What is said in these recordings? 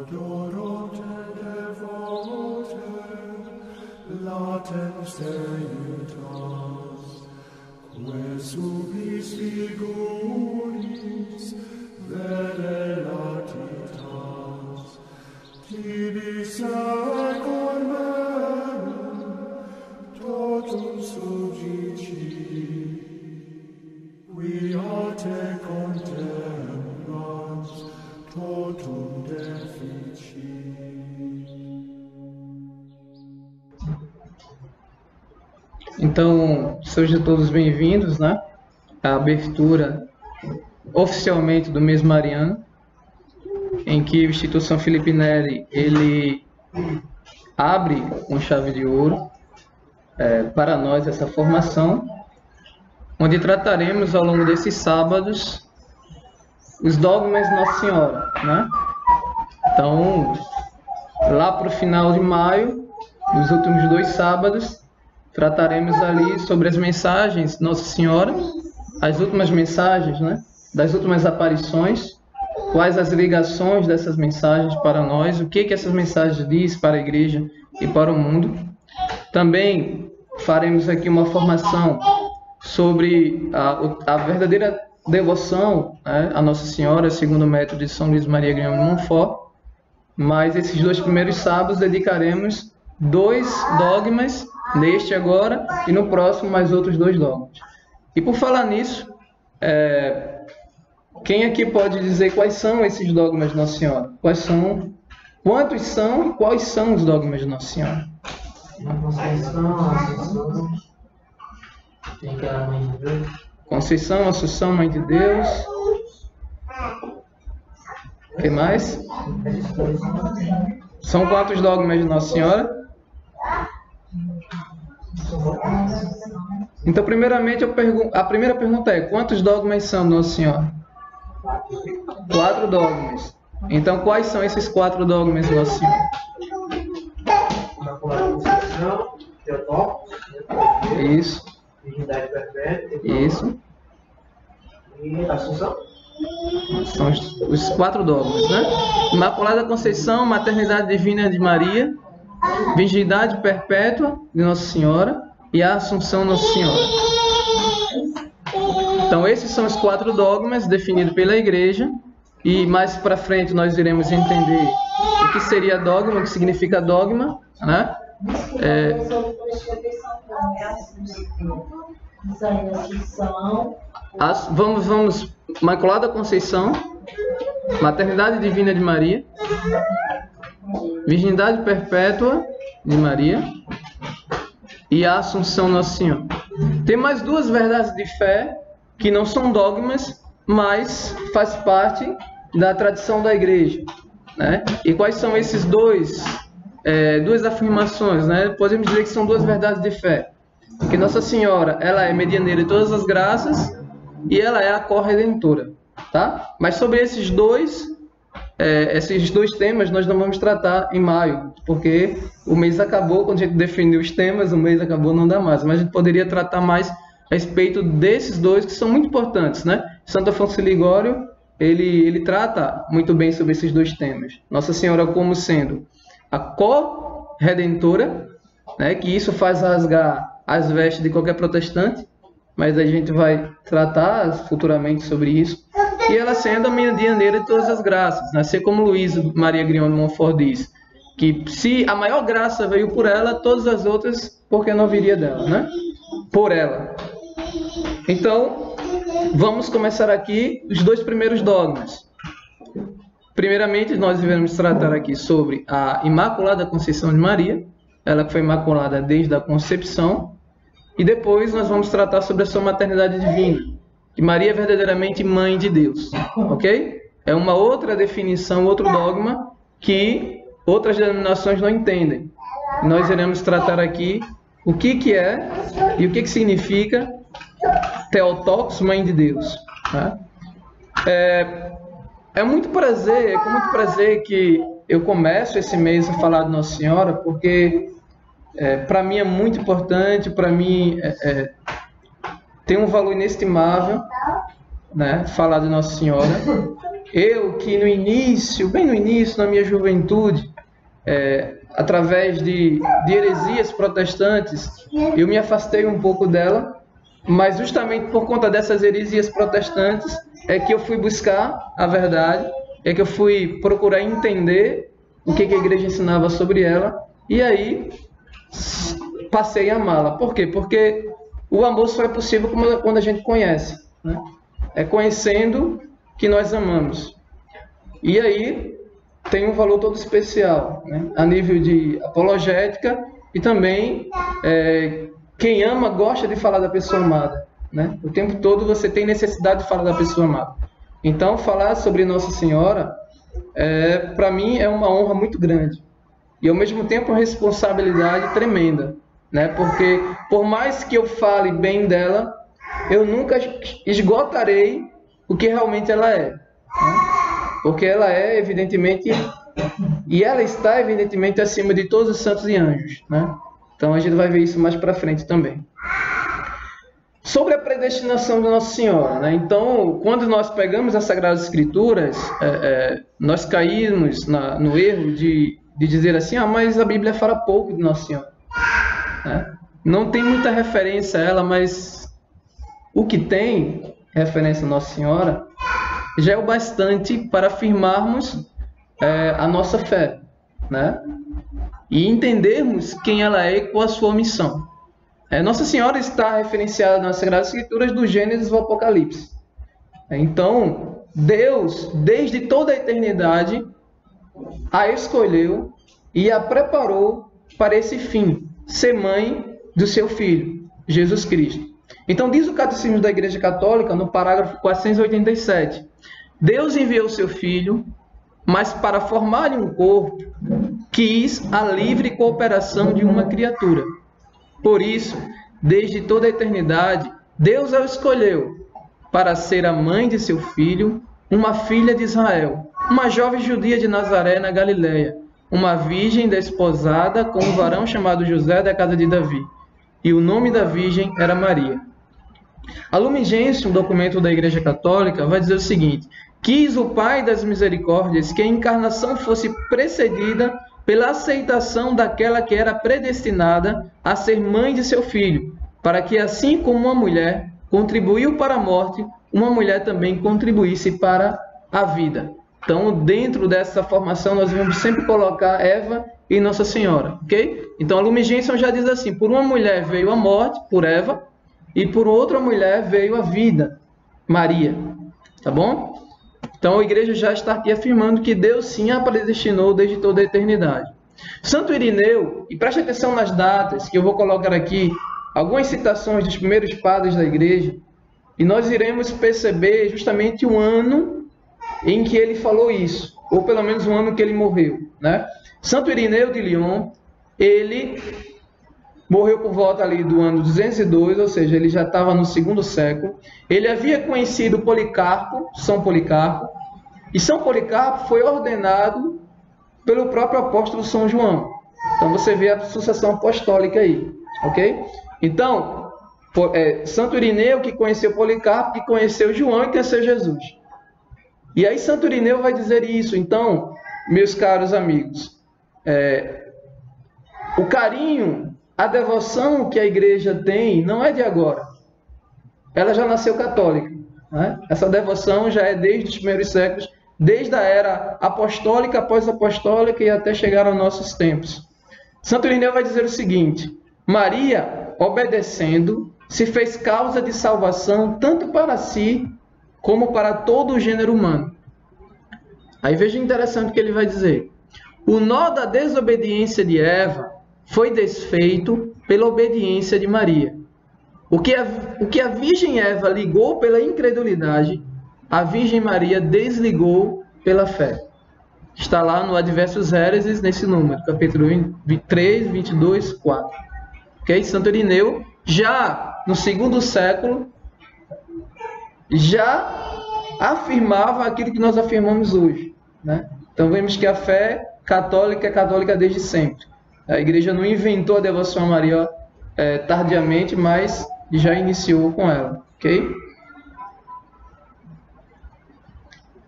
Adorote devote, latem seiutas, que subis figuris, vere latitas, tibi secor merum, totum subjici, quia te contemplans, totum defici. Então, sejam todos bem-vindos, né? À abertura oficialmente do mês mariano, em que o Instituto São Felipe Neri ele abre com chave de ouro para nós essa formação, onde trataremos ao longo desses sábados os dogmas de Nossa Senhora, né? Então, lá para o final de maio, nos últimos 2 sábados, trataremos ali sobre as mensagens de Nossa Senhora, as últimas mensagens, né, das últimas aparições, quais as ligações dessas mensagens para nós, o que essas mensagens diz para a igreja e para o mundo. Também faremos aqui uma formação sobre a verdadeira devoção, né, a Nossa Senhora, segundo o método de São Luís Maria Grignion de Montfort. Mas esses 2 primeiros sábados dedicaremos 2 dogmas, neste agora e no próximo mais outros 2 dogmas. E por falar nisso, quem aqui pode dizer quais são esses dogmas de Nossa Senhora? Quantos são e quais são os dogmas de Nossa Senhora? Conceição, Assunção, Mãe de Deus. O que mais? São quantos dogmas de Nossa Senhora? Então, primeiramente, a primeira pergunta é: quantos dogmas são de Nossa Senhora? 4 dogmas. Então, quais são esses 4 dogmas de Nossa Senhora? Imaculada Conceição, Teotocos, Isso. Virgindade Perpétua, Isso. e Assunção. São os 4 dogmas, né? Imaculada Conceição, Maternidade Divina de Maria, Virgindade Perpétua de Nossa Senhora e a Assunção de Nossa Senhora. Então, esses são os 4 dogmas definidos pela Igreja, e mais para frente nós iremos entender o que seria dogma, o que significa dogma, né? Vamos Imaculada Conceição, Maternidade Divina de Maria, Virgindade Perpétua de Maria e a Assunção Nossa Senhora. Tem mais 2 verdades de fé que não são dogmas, mas faz parte da tradição da Igreja, né? E quais são esses 2 afirmações, né? Podemos dizer que são 2 verdades de fé. Que Nossa Senhora, ela é medianeira de todas as graças e ela é a corredentora, tá? Mas sobre esses dois temas nós não vamos tratar em maio, porque o mês acabou, quando a gente definiu os temas, o mês acabou, não dá mais. Mas a gente poderia tratar mais a respeito desses 2 que são muito importantes, né? Santo Afonso Ligório, ele trata muito bem sobre esses 2 temas. Nossa Senhora como sendo a corredentora, né? Que isso faz rasgar as vestes de qualquer protestante, mas a gente vai tratar futuramente sobre isso. E ela sendo a medianeira de todas as graças, né? Assim como Luís Maria Grignion de Montfort diz, que se a maior graça veio por ela, todas as outras, por que não viria dela, né? Por ela. Então, vamos começar aqui os 2 primeiros dogmas. Primeiramente, nós devemos tratar aqui sobre a Imaculada Conceição de Maria, ela que foi imaculada desde a concepção, e depois nós vamos tratar sobre a sua maternidade divina, que Maria é verdadeiramente Mãe de Deus, ok? É uma outra definição, outro dogma que outras denominações não entendem. Nós iremos tratar aqui o que é e o que significa Theotokos, Mãe de Deus, tá? É com muito prazer que eu começo esse mês a falar de Nossa Senhora, porque para mim é muito importante, para mim tem um valor inestimável, né, falar de Nossa Senhora. eu que no início, bem no início, na minha juventude, através de heresias protestantes, eu me afastei um pouco dela, mas justamente por conta dessas heresias protestantes é que eu fui buscar a verdade, é que eu fui procurar entender o que a igreja ensinava sobre ela, e aí passei a amá-la. Por quê? Porque o amor só é possível quando a gente conhece, né? É conhecendo que nós amamos. E aí tem um valor todo especial, né? A nível de apologética, e também quem ama gosta de falar da pessoa amada, né? O tempo todo você tem necessidade de falar da pessoa amada. Então, falar sobre Nossa Senhora, para mim, é uma honra muito grande. E, ao mesmo tempo, uma responsabilidade tremenda, né? Porque, por mais que eu fale bem dela, eu nunca esgotarei o que realmente ela é, né? Porque ela é, evidentemente, e ela está, evidentemente, acima de todos os santos e anjos, né? Então, a gente vai ver isso mais para frente também. Sobre a predestinação de Nossa Senhora, né? Então, quando nós pegamos as Sagradas Escrituras, nós caímos no erro de dizer assim, mas a Bíblia fala pouco de Nossa Senhora, né? Não tem muita referência a ela, mas o que tem referência a Nossa Senhora já é o bastante para afirmarmos a nossa fé, né? E entendermos quem ela é e qual a sua missão. Nossa Senhora está referenciada nas Sagradas Escrituras do Gênesis ao Apocalipse. Então, Deus, desde toda a eternidade, a escolheu e a preparou para esse fim, ser mãe do seu Filho, Jesus Cristo. Então, diz o Catecismo da Igreja Católica, no parágrafo 487, Deus enviou seu Filho, mas para formar-lhe um corpo, quis a livre cooperação de uma criatura. Por isso, desde toda a eternidade, Deus a escolheu para ser a mãe de seu filho, uma filha de Israel, uma jovem judia de Nazaré, na Galileia, uma virgem desposada com um varão chamado José da casa de Davi. E o nome da virgem era Maria. A Lumen Gentium, um documento da Igreja Católica, vai dizer o seguinte: quis o Pai das Misericórdias que a encarnação fosse precedida pela aceitação daquela que era predestinada a ser mãe de seu filho, para que, assim como uma mulher contribuiu para a morte, uma mulher também contribuísse para a vida. Então, dentro dessa formação, nós vamos sempre colocar Eva e Nossa Senhora, ok? Então, a Lumen Gentium já diz assim: por uma mulher veio a morte, por Eva, e por outra mulher veio a vida, Maria. Tá bom? Então, a igreja já está aqui afirmando que Deus sim a predestinou desde toda a eternidade. Santo Irineu, e preste atenção nas datas, que eu vou colocar aqui algumas citações dos primeiros padres da igreja, e nós iremos perceber justamente o ano em que ele falou isso, ou pelo menos o ano que ele morreu, né? Santo Irineu de Lyon, ele morreu por volta ali do ano 202, ou seja, ele já estava no segundo século. Ele havia conhecido Policarpo, São Policarpo, e São Policarpo foi ordenado pelo próprio apóstolo São João. Então você vê a sucessão apostólica aí, ok? Então, Santo Irineu que conheceu Policarpo, que conheceu João e que conheceu Jesus. E aí Santo Irineu vai dizer isso. Então, meus caros amigos, o carinho, a devoção que a igreja tem não é de agora. Ela já nasceu católica, né? Essa devoção já é desde os primeiros séculos, desde a era apostólica, pós-apostólica e até chegar aos nossos tempos. Santo Irineu vai dizer o seguinte: Maria, obedecendo, se fez causa de salvação tanto para si como para todo o gênero humano. Aí veja interessante o que ele vai dizer. O nó da desobediência de Eva foi desfeito pela obediência de Maria. O que a Virgem Eva ligou pela incredulidade, a Virgem Maria desligou pela fé. Está lá no Adversus Hereses, nesse número, capítulo 3, 22, 4. Okay? Santo Irineu, já no segundo século, já afirmava aquilo que nós afirmamos hoje, né? Então vemos que a fé católica é católica desde sempre. A igreja não inventou a devoção a Maria tardiamente, mas já iniciou com ela, ok?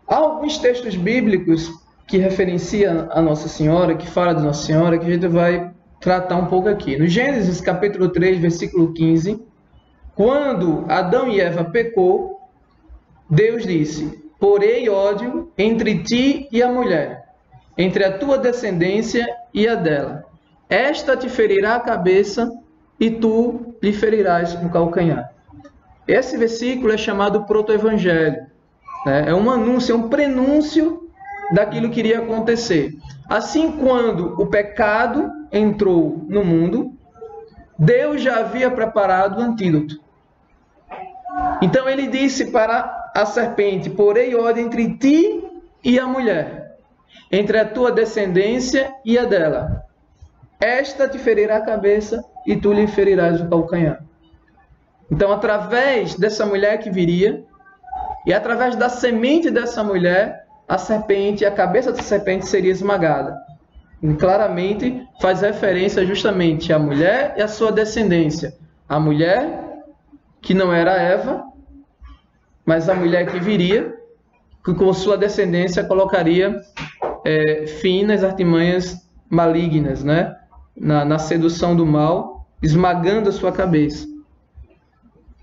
Há alguns textos bíblicos que referenciam a Nossa Senhora, que fala de Nossa Senhora, que a gente vai tratar um pouco aqui. No Gênesis capítulo 3, versículo 15, quando Adão e Eva pecou, Deus disse: porei ódio entre ti e a mulher, entre a tua descendência e a dela. Esta te ferirá a cabeça e tu lhe ferirás no calcanhar. Esse versículo é chamado proto-evangelho. É um anúncio, é um prenúncio daquilo que iria acontecer. Assim, quando o pecado entrou no mundo, Deus já havia preparado o antídoto. Então ele disse para a serpente: porei ódio entre ti e a mulher, entre a tua descendência e a dela. Esta te ferirá a cabeça e tu lhe ferirás o calcanhar. Então, através dessa mulher que viria, e através da semente dessa mulher, a serpente, a cabeça da serpente seria esmagada. E claramente faz referência justamente à mulher e à sua descendência. A mulher, que não era Eva, mas a mulher que viria, que com sua descendência colocaria fim nas artimanhas malignas, né? Na sedução do mal, esmagando a sua cabeça.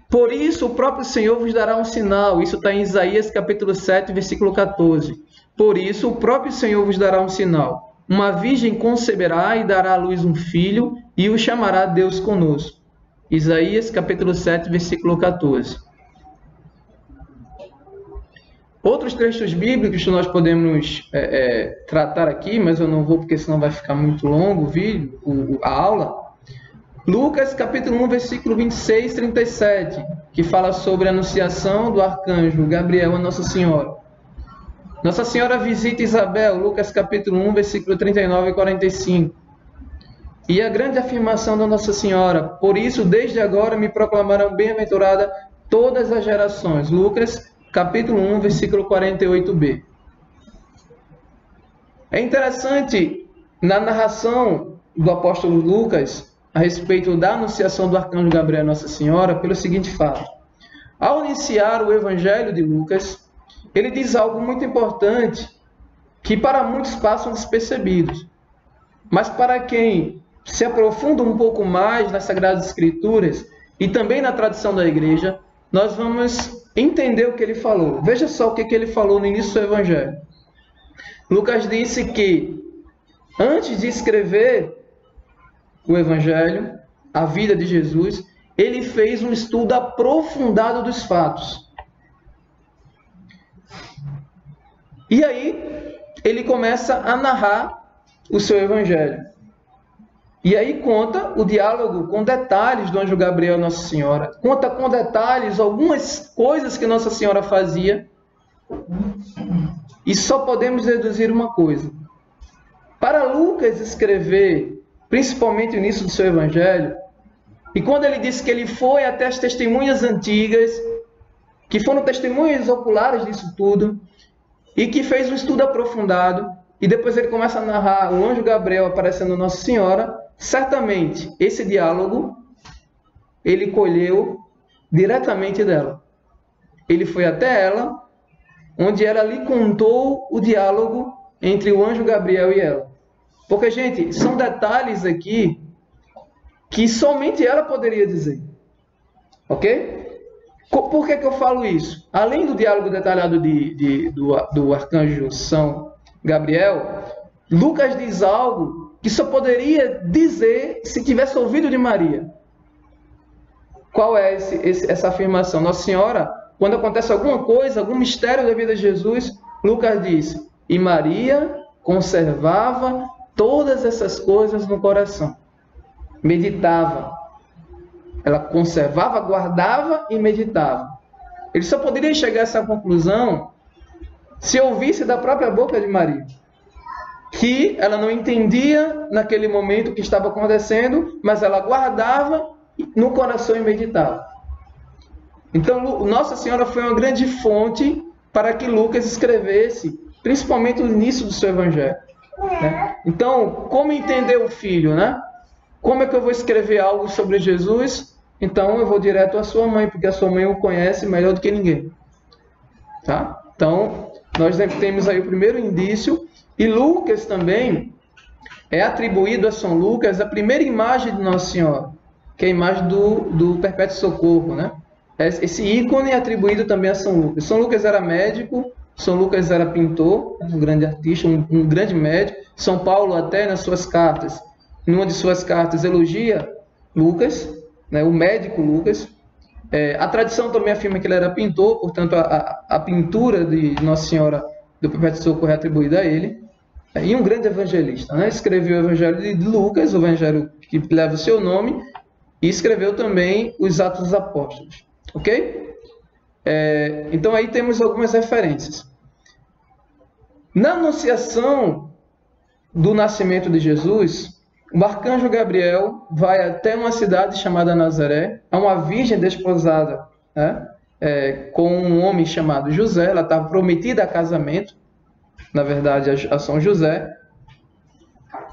Por isso o próprio Senhor vos dará um sinal. Isso está em Isaías capítulo 7, versículo 14. Por isso o próprio Senhor vos dará um sinal. Uma virgem conceberá e dará à luz um filho, e o chamará Deus conosco. Isaías capítulo 7, versículo 14. Outros textos bíblicos que nós podemos tratar aqui, mas eu não vou porque senão vai ficar muito longo o vídeo, a aula. Lucas capítulo 1, versículo 26 e 37, que fala sobre a anunciação do arcanjo Gabriel a Nossa Senhora. Nossa Senhora visita Isabel, Lucas capítulo 1, versículo 39 e 45. E a grande afirmação da Nossa Senhora: por isso, desde agora me proclamarão bem-aventurada todas as gerações. Lucas capítulo 1, versículo 48b. É interessante, na narração do apóstolo Lucas, a respeito da anunciação do arcanjo Gabriel a Nossa Senhora, pelo seguinte fato. Ao iniciar o Evangelho de Lucas, ele diz algo muito importante, que para muitos passam despercebidos. Mas para quem se aprofunda um pouco mais nas Sagradas Escrituras e também na tradição da igreja, nós vamos entender o que ele falou. Veja só o que ele falou no início do Evangelho. Lucas disse que, antes de escrever o Evangelho, a vida de Jesus, ele fez um estudo aprofundado dos fatos. E aí, ele começa a narrar o seu Evangelho. E aí conta o diálogo com detalhes do anjo Gabriel a Nossa Senhora. Conta com detalhes algumas coisas que Nossa Senhora fazia. E só podemos deduzir uma coisa. Para Lucas escrever principalmente o início do seu Evangelho, e quando ele disse que ele foi até as testemunhas antigas, que foram testemunhas oculares disso tudo, e que fez um estudo aprofundado, e depois ele começa a narrar o anjo Gabriel aparecendo a Nossa Senhora, certamente esse diálogo ele colheu diretamente dela. Ele foi até ela, onde ela lhe contou o diálogo entre o anjo Gabriel e ela. Porque, gente, são detalhes aqui que somente ela poderia dizer. Ok? Por que eu falo isso? Além do diálogo detalhado do arcanjo São Gabriel, Lucas diz algo que só poderia dizer se tivesse ouvido de Maria. Qual é essa afirmação? Nossa Senhora, quando acontece alguma coisa, algum mistério da vida de Jesus, Lucas diz: e Maria conservava todas essas coisas no coração. Meditava. Ela conservava, guardava e meditava. Ele só poderia chegar a essa conclusão se ouvisse da própria boca de Maria, que ela não entendia naquele momento o que estava acontecendo, mas ela guardava no coração e meditava. Então, Nossa Senhora foi uma grande fonte para que Lucas escrevesse, principalmente o início do seu Evangelho. Né? Então, como entender o filho, né? Como é que eu vou escrever algo sobre Jesus? Então, eu vou direto à sua mãe, porque a sua mãe o conhece melhor do que ninguém. Tá? Então, Nós temos aí o primeiro indício. E Lucas também é atribuído a São Lucas a primeira imagem de Nossa Senhora, que é a imagem do Perpétuo Socorro, né? Esse ícone é atribuído também a São Lucas. São Lucas era médico, São Lucas era pintor, um grande artista, um grande médico. São Paulo até nas suas cartas, numa de suas cartas, elogia Lucas, né, o médico Lucas. A tradição também afirma que ele era pintor, portanto a pintura de Nossa Senhora do Perpétuo Socorro é atribuída a ele. E um grande evangelista, né? Escreveu o Evangelho de Lucas, o Evangelho que leva o seu nome, e escreveu também os Atos dos Apóstolos. Ok? Então aí temos algumas referências. Na anunciação do nascimento de Jesus, o arcanjo Gabriel vai até uma cidade chamada Nazaré, a uma virgem desposada, né? Com um homem chamado José. Ela estava prometida a casamento, na verdade a São José,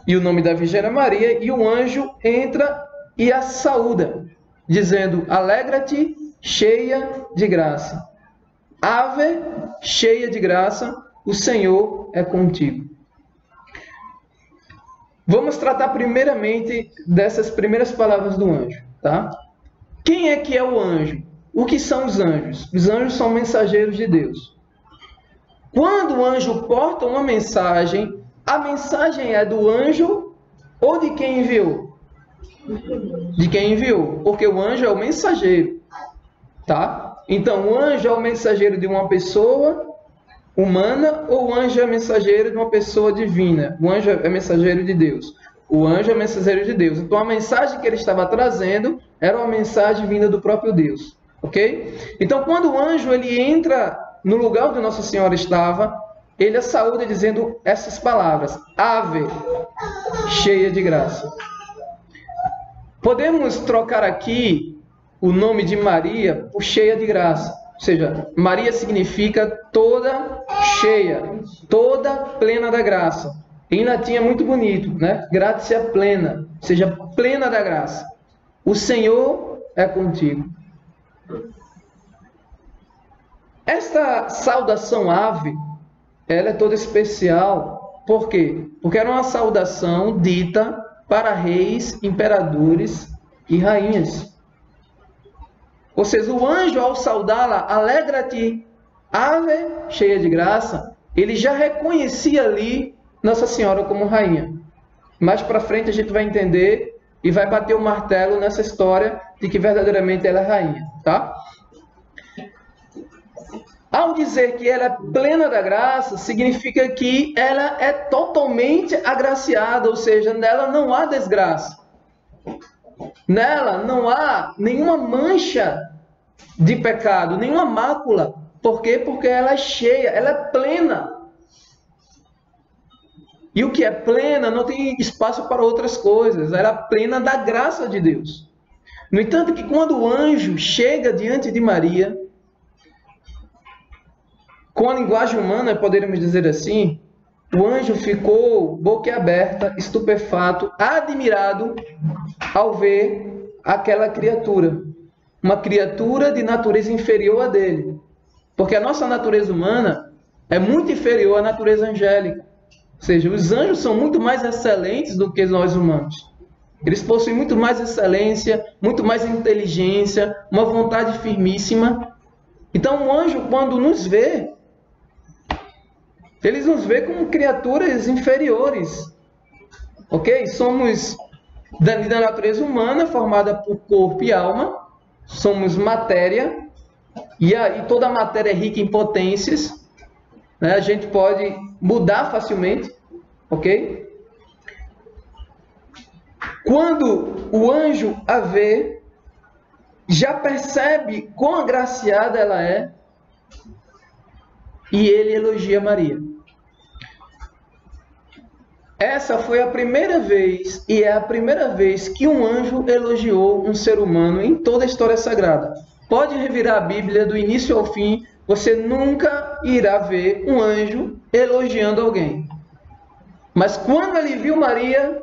e o nome da virgem era Maria, e o anjo entra e a saúda, dizendo: alegra-te, cheia de graça. Ave, cheia de graça, o Senhor é contigo. Vamos tratar primeiramente dessas primeiras palavras do anjo, tá? Quem é que é o anjo? O que são os anjos? Os anjos são mensageiros de Deus. Quando o anjo porta uma mensagem, a mensagem é do anjo ou de quem enviou? De quem enviou, porque o anjo é o mensageiro, tá? Então, o anjo é o mensageiro de uma pessoa humana ou o anjo é mensageiro de uma pessoa divina? O anjo é mensageiro de Deus. O anjo é mensageiro de Deus. Então, a mensagem que ele estava trazendo era uma mensagem vinda do próprio Deus, ok? Então, quando o anjo ele entra no lugar onde Nossa Senhora estava, ele a saúda dizendo essas palavras: Ave, cheia de graça. Podemos trocar aqui o nome de Maria por cheia de graça. Ou seja, Maria significa toda cheia, toda plena da graça. Em latim é muito bonito, né? Gratia plena, ou seja, plena da graça. O Senhor é contigo. Esta saudação ave, ela é toda especial. Por quê? Porque era uma saudação dita para reis, imperadores e rainhas. Ou seja, o anjo, ao saudá-la, alegra-te, ave, cheia de graça, ele já reconhecia ali Nossa Senhora como rainha. Mais para frente a gente vai entender e vai bater o martelo nessa história de que verdadeiramente ela é rainha, tá? Ao dizer que ela é plena da graça, significa que ela é totalmente agraciada, ou seja, nela não há desgraça. Nela não há nenhuma mancha de pecado, nenhuma mácula. Por quê? Porque ela é cheia, ela é plena. E o que é plena não tem espaço para outras coisas. Ela é plena da graça de Deus. No entanto, que quando o anjo chega diante de Maria, com a linguagem humana, poderíamos dizer assim, o anjo ficou boquiaberta, estupefato, admirado ao ver aquela criatura. Uma criatura de natureza inferior a dele. Porque a nossa natureza humana é muito inferior à natureza angélica. Ou seja, os anjos são muito mais excelentes do que nós humanos. Eles possuem muito mais excelência, muito mais inteligência, uma vontade firmíssima. Então, o anjo, quando nos vê, eles nos vê como criaturas inferiores. Ok? Somos da natureza humana, formada por corpo e alma. Somos matéria. E toda a matéria é rica em potências. Né? A gente pode mudar facilmente. Ok? Quando o anjo a vê, já percebe quão agraciada ela é. E ele elogia Maria. Essa foi a primeira vez, e é a primeira vez que um anjo elogiou um ser humano em toda a história sagrada. Pode revirar a Bíblia do início ao fim, você nunca irá ver um anjo elogiando alguém. Mas quando ele viu Maria,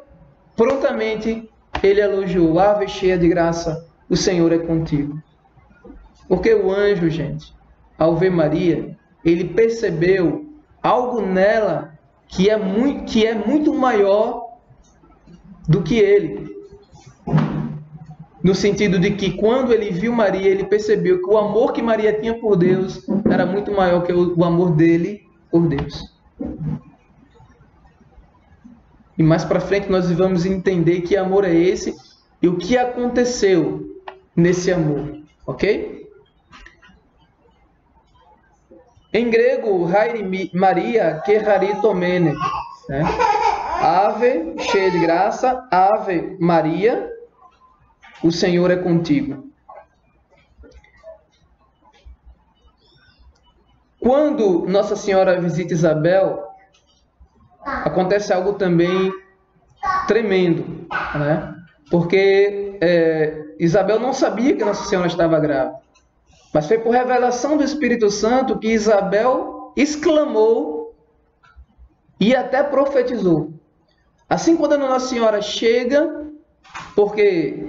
prontamente ele elogiou: Ave cheia de graça, o Senhor é contigo. Porque o anjo, gente, ao ver Maria, ele percebeu algo nela que é muito maior do que ele. No sentido de que quando ele viu Maria, ele percebeu que o amor que Maria tinha por Deus era muito maior que o amor dele por Deus. E mais para frente nós vamos entender que amor é esse e o que aconteceu nesse amor, ok? Em grego, Haire Maria Keharitomene, né? Ave, cheia de graça, Ave Maria, o Senhor é contigo. Quando Nossa Senhora visita Isabel, acontece algo também tremendo, né? Porque Isabel não sabia que Nossa Senhora estava grávida. Mas foi por revelação do Espírito Santo que Isabel exclamou e até profetizou. Assim, quando a Nossa Senhora chega, porque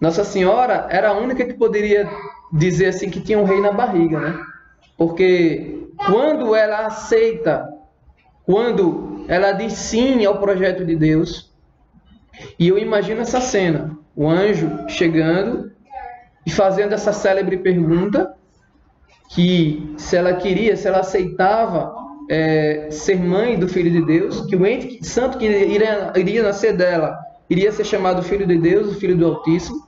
Nossa Senhora era a única que poderia dizer assim que tinha um rei na barriga, né? Porque quando ela aceita, quando ela diz sim ao projeto de Deus, e eu imagino essa cena, o anjo chegando e fazendo essa célebre pergunta, que se ela aceitava ser mãe do Filho de Deus, que o ente santo que iria nascer dela iria ser chamado Filho de Deus, o Filho do Altíssimo.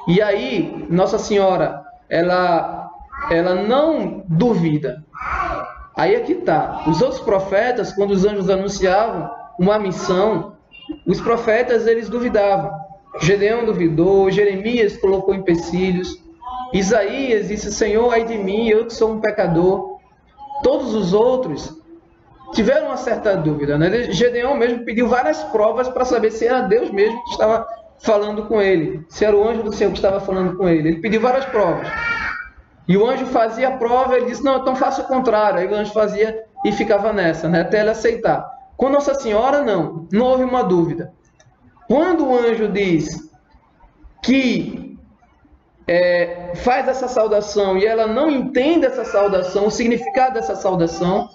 E aí, Nossa Senhora, ela não duvida. Aí aqui está. Os outros profetas, quando os anjos anunciavam uma missão, os profetas, eles duvidavam. Gedeão duvidou, Jeremias colocou empecilhos, Isaías disse, Senhor, ai de mim, eu que sou um pecador. Todos os outros tiveram uma certa dúvida, né? Gedeão mesmo pediu várias provas para saber se era Deus mesmo que estava falando com ele, se era o anjo do Senhor que estava falando com ele. Ele pediu várias provas. E o anjo fazia a prova, ele disse, não, então faça o contrário. Aí o anjo fazia e ficava nessa, né? Até ele aceitar. Com Nossa Senhora, não houve uma dúvida. Quando o anjo diz que faz essa saudação e ela não entende essa saudação, o significado dessa saudação,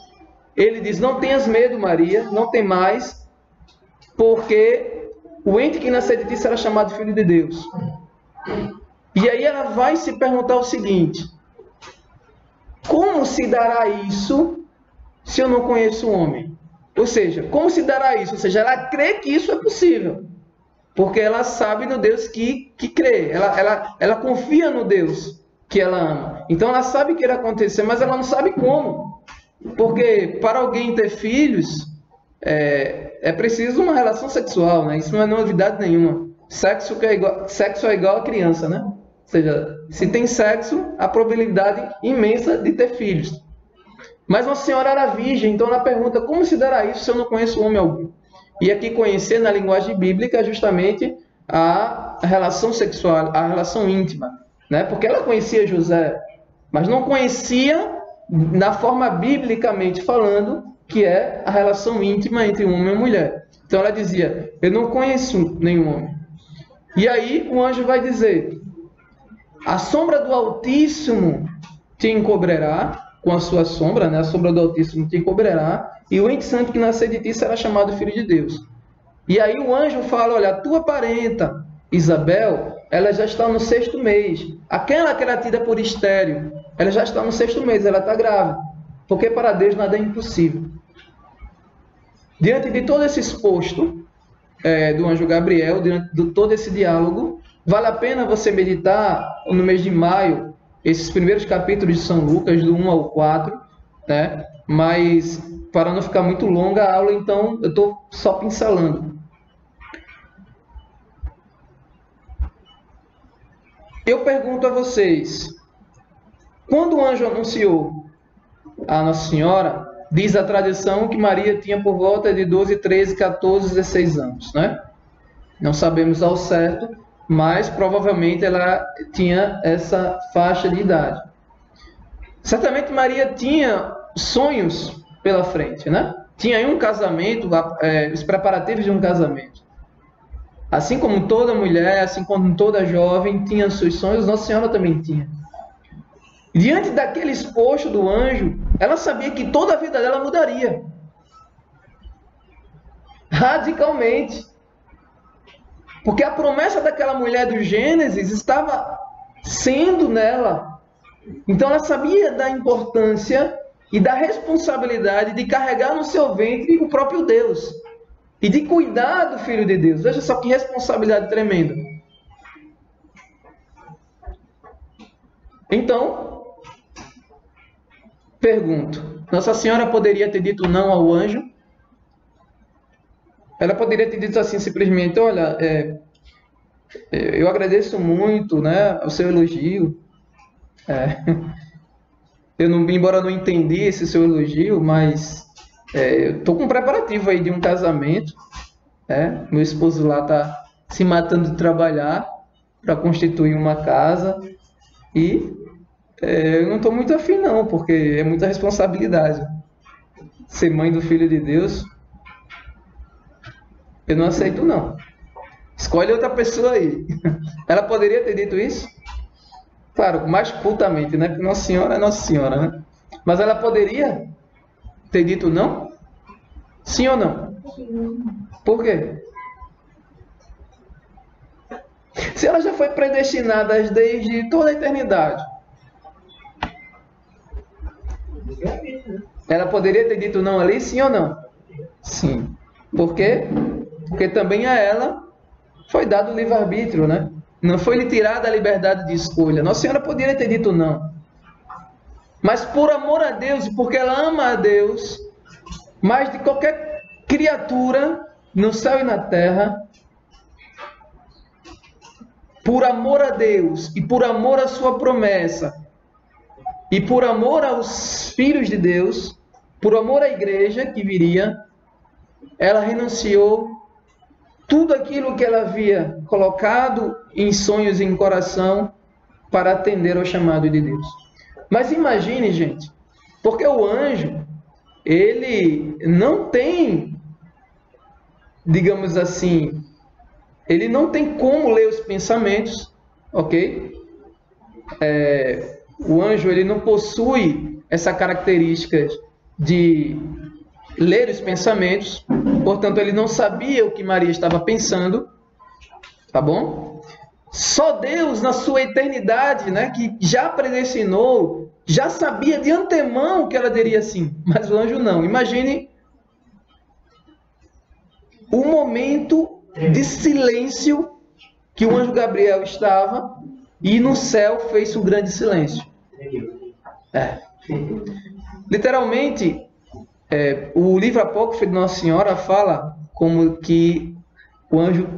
ele diz, não tenhas medo, Maria, não tem mais, porque o ente que nascer de ti será chamado Filho de Deus. E aí ela vai se perguntar o seguinte, como se dará isso se eu não conheço o homem? Ou seja, como se dará isso? Ou seja, ela crê que isso é possível. Porque ela sabe no Deus que crê. Ela confia no Deus que ela ama. Então ela sabe que irá acontecer, mas ela não sabe como. Porque para alguém ter filhos, é preciso uma relação sexual, né? Isso não é novidade nenhuma. Sexo é igual a criança, né? Ou seja, se tem sexo, há probabilidade imensa de ter filhos. Mas Nossa Senhora era virgem, então ela pergunta, como se dará isso se eu não conheço homem algum? E aqui conhecer na linguagem bíblica é justamente a relação sexual, a relação íntima, né? Porque ela conhecia José, mas não conhecia na forma biblicamente falando, que é a relação íntima entre um homem e uma mulher. Então ela dizia, eu não conheço nenhum homem. E aí o anjo vai dizer, a sombra do Altíssimo te encobrirá, com a sua sombra, né? A sombra do Altíssimo te encobrirá, e o ente santo que nascer de ti será chamado Filho de Deus. E aí o anjo fala, olha, a tua parenta, Isabel, ela já está no 6º mês. Aquela que era tida por estéril, ela já está no 6º mês, ela está grávida. Porque para Deus nada é impossível. Diante de todo esse exposto do anjo Gabriel, diante de todo esse diálogo, vale a pena você meditar no mês de maio, esses primeiros capítulos de São Lucas, do 1 ao 4, né? Mas, para não ficar muito longa a aula, então, eu estou só pincelando. Eu pergunto a vocês, quando o anjo anunciou a Nossa Senhora, diz a tradição que Maria tinha por volta de 12, 13, 14, 16 anos, né? Não sabemos ao certo, mas provavelmente ela tinha essa faixa de idade. Certamente Maria tinha sonhos pela frente, né? Tinha aí um casamento, os preparativos de um casamento. Assim como toda mulher, assim como toda jovem tinha seus sonhos, Nossa Senhora também tinha. Diante daquele exposto do anjo, ela sabia que toda a vida dela mudaria. Radicalmente. Porque a promessa daquela mulher do Gênesis estava sendo nela. Então ela sabia da importância e da responsabilidade de carregar no seu ventre o próprio Deus. E de cuidar do Filho de Deus. Veja só que responsabilidade tremenda. Então, pergunto, Nossa Senhora poderia ter dito não ao anjo? Ela poderia ter dito assim simplesmente, olha, eu agradeço muito, né, o seu elogio. Embora eu não entendi esse seu elogio, mas eu estou com um preparativo aí de um casamento. Meu esposo lá está se matando de trabalhar para constituir uma casa e eu não estou muito afim não, porque é muita responsabilidade. Ser mãe do Filho de Deus, eu não aceito não. Escolhe outra pessoa aí. Ela poderia ter dito isso? Claro, mais cultamente, né? Porque Nossa Senhora é Nossa Senhora, né? Mas ela poderia ter dito não? Sim ou não? Sim. Por quê? Se ela já foi predestinada desde toda a eternidade, ela poderia ter dito não ali, sim ou não? Sim. Por quê? Porque também a ela foi dado o livre-arbítrio, né? Não foi lhe tirada a liberdade de escolha. Nossa Senhora poderia ter dito não. Mas por amor a Deus, e porque ela ama a Deus, mais de qualquer criatura no céu e na terra, por amor a Deus e por amor à sua promessa, e por amor aos filhos de Deus, por amor à igreja que viria, ela renunciou tudo aquilo que ela havia colocado em sonhos e em coração para atender ao chamado de Deus. Mas imagine, gente, porque o anjo, ele não tem, digamos assim, ele não tem como ler os pensamentos, ok? O anjo, ele não possui essa característica de ler os pensamentos, portanto, ele não sabia o que Maria estava pensando, tá bom? Só Deus, na sua eternidade, né, que já predestinou, já sabia de antemão que ela diria sim, mas o anjo não. Imagine o momento de silêncio que o anjo Gabriel estava e no céu fez um grande silêncio. Literalmente, o livro apócrifo de Nossa Senhora fala como que o anjo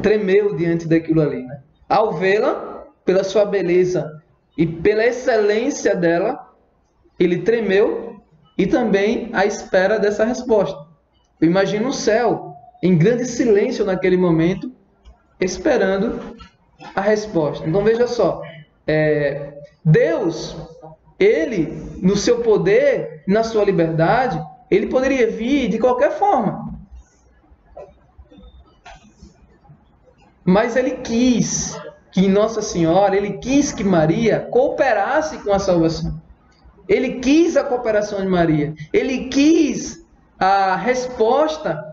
tremeu diante daquilo ali, né? Ao vê-la, pela sua beleza e pela excelência dela, ele tremeu e também à espera dessa resposta. Eu imagino o céu em grande silêncio naquele momento, esperando a resposta. Então veja só, Deus, ele, no seu poder, na sua liberdade, ele poderia vir de qualquer forma. Mas ele quis que Nossa Senhora, ele quis que Maria cooperasse com a salvação. Ele quis a cooperação de Maria. Ele quis a resposta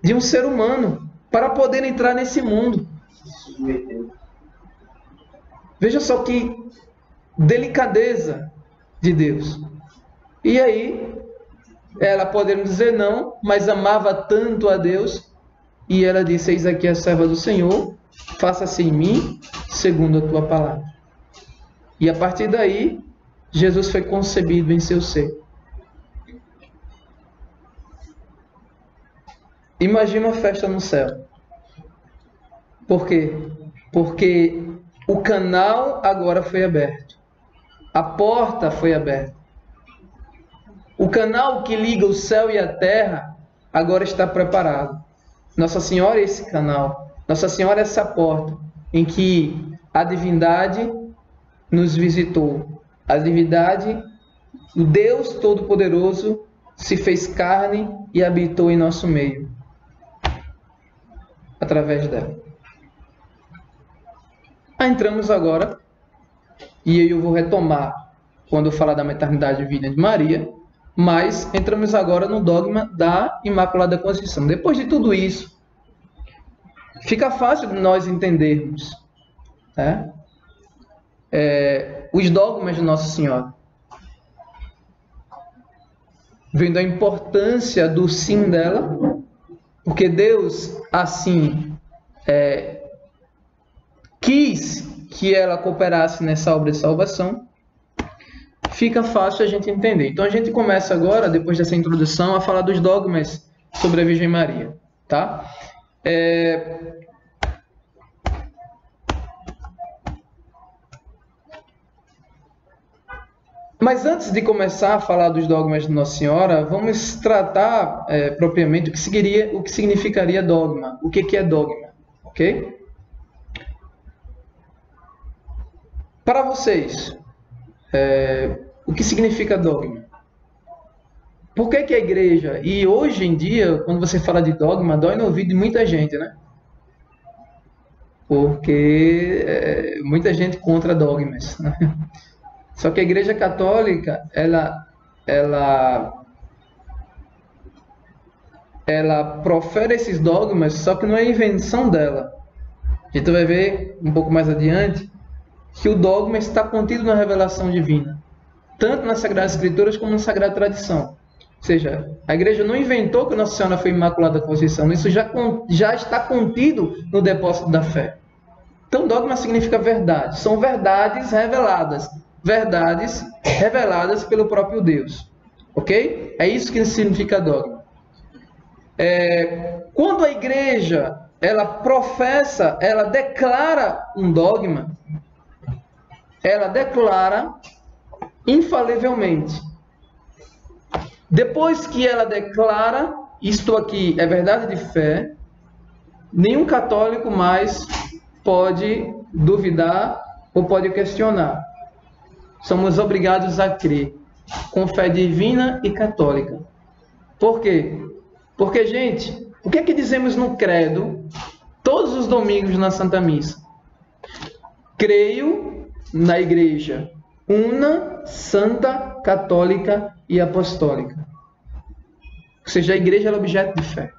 de um ser humano para poder entrar nesse mundo. Veja só que delicadeza de Deus. E aí, ela poderia dizer não, mas amava tanto a Deus, e ela disse: eis aqui a serva do Senhor, faça-se em mim segundo a tua palavra. E a partir daí, Jesus foi concebido em seu ser. Imagina uma festa no céu. Por quê? Porque o canal agora foi aberto. A porta foi aberta. O canal que liga o céu e a terra agora está preparado. Nossa Senhora é esse canal. Nossa Senhora é essa porta em que a divindade nos visitou. A divindade, o Deus Todo-Poderoso, se fez carne e habitou em nosso meio. Através dela. Entramos agora, e eu vou retomar quando falar da maternidade divina de Maria, mas entramos agora no dogma da Imaculada Conceição. Depois de tudo isso, fica fácil de nós entendermos, né, os dogmas de Nossa Senhora, vendo a importância do sim dela, porque Deus assim quis que ela cooperasse nessa obra de salvação. Fica fácil a gente entender. Então a gente começa agora, depois dessa introdução, a falar dos dogmas sobre a Virgem Maria, tá? Mas antes de começar a falar dos dogmas de Nossa Senhora, vamos tratar propriamente o que significaria dogma. O que é dogma, ok? Para vocês, o que significa dogma? Por que a igreja, e hoje em dia, quando você fala de dogma, dói no ouvido de muita gente, né? Porque muita gente contra dogmas, né? Só que a Igreja Católica, ela profere esses dogmas, só que não é invenção dela. A gente vai ver um pouco mais adiante que o dogma está contido na revelação divina, tanto nas Sagradas Escrituras como na Sagrada Tradição. Ou seja, a Igreja não inventou que Nossa Senhora foi Imaculada Conceição, isso já está contido no depósito da fé. Então, dogma significa verdade, são verdades reveladas pelo próprio Deus, ok? É isso que significa dogma. Quando a Igreja, ela professa, ela declara um dogma, ela declara infalivelmente. Depois que ela declara, isto aqui é verdade de fé, nenhum católico mais pode duvidar ou pode questionar. Somos obrigados a crer com fé divina e católica. Por quê? Porque, gente, o que é que dizemos no credo todos os domingos na Santa Missa? Creio na Igreja una, santa, católica e apostólica. Ou seja, a Igreja é objeto de fé.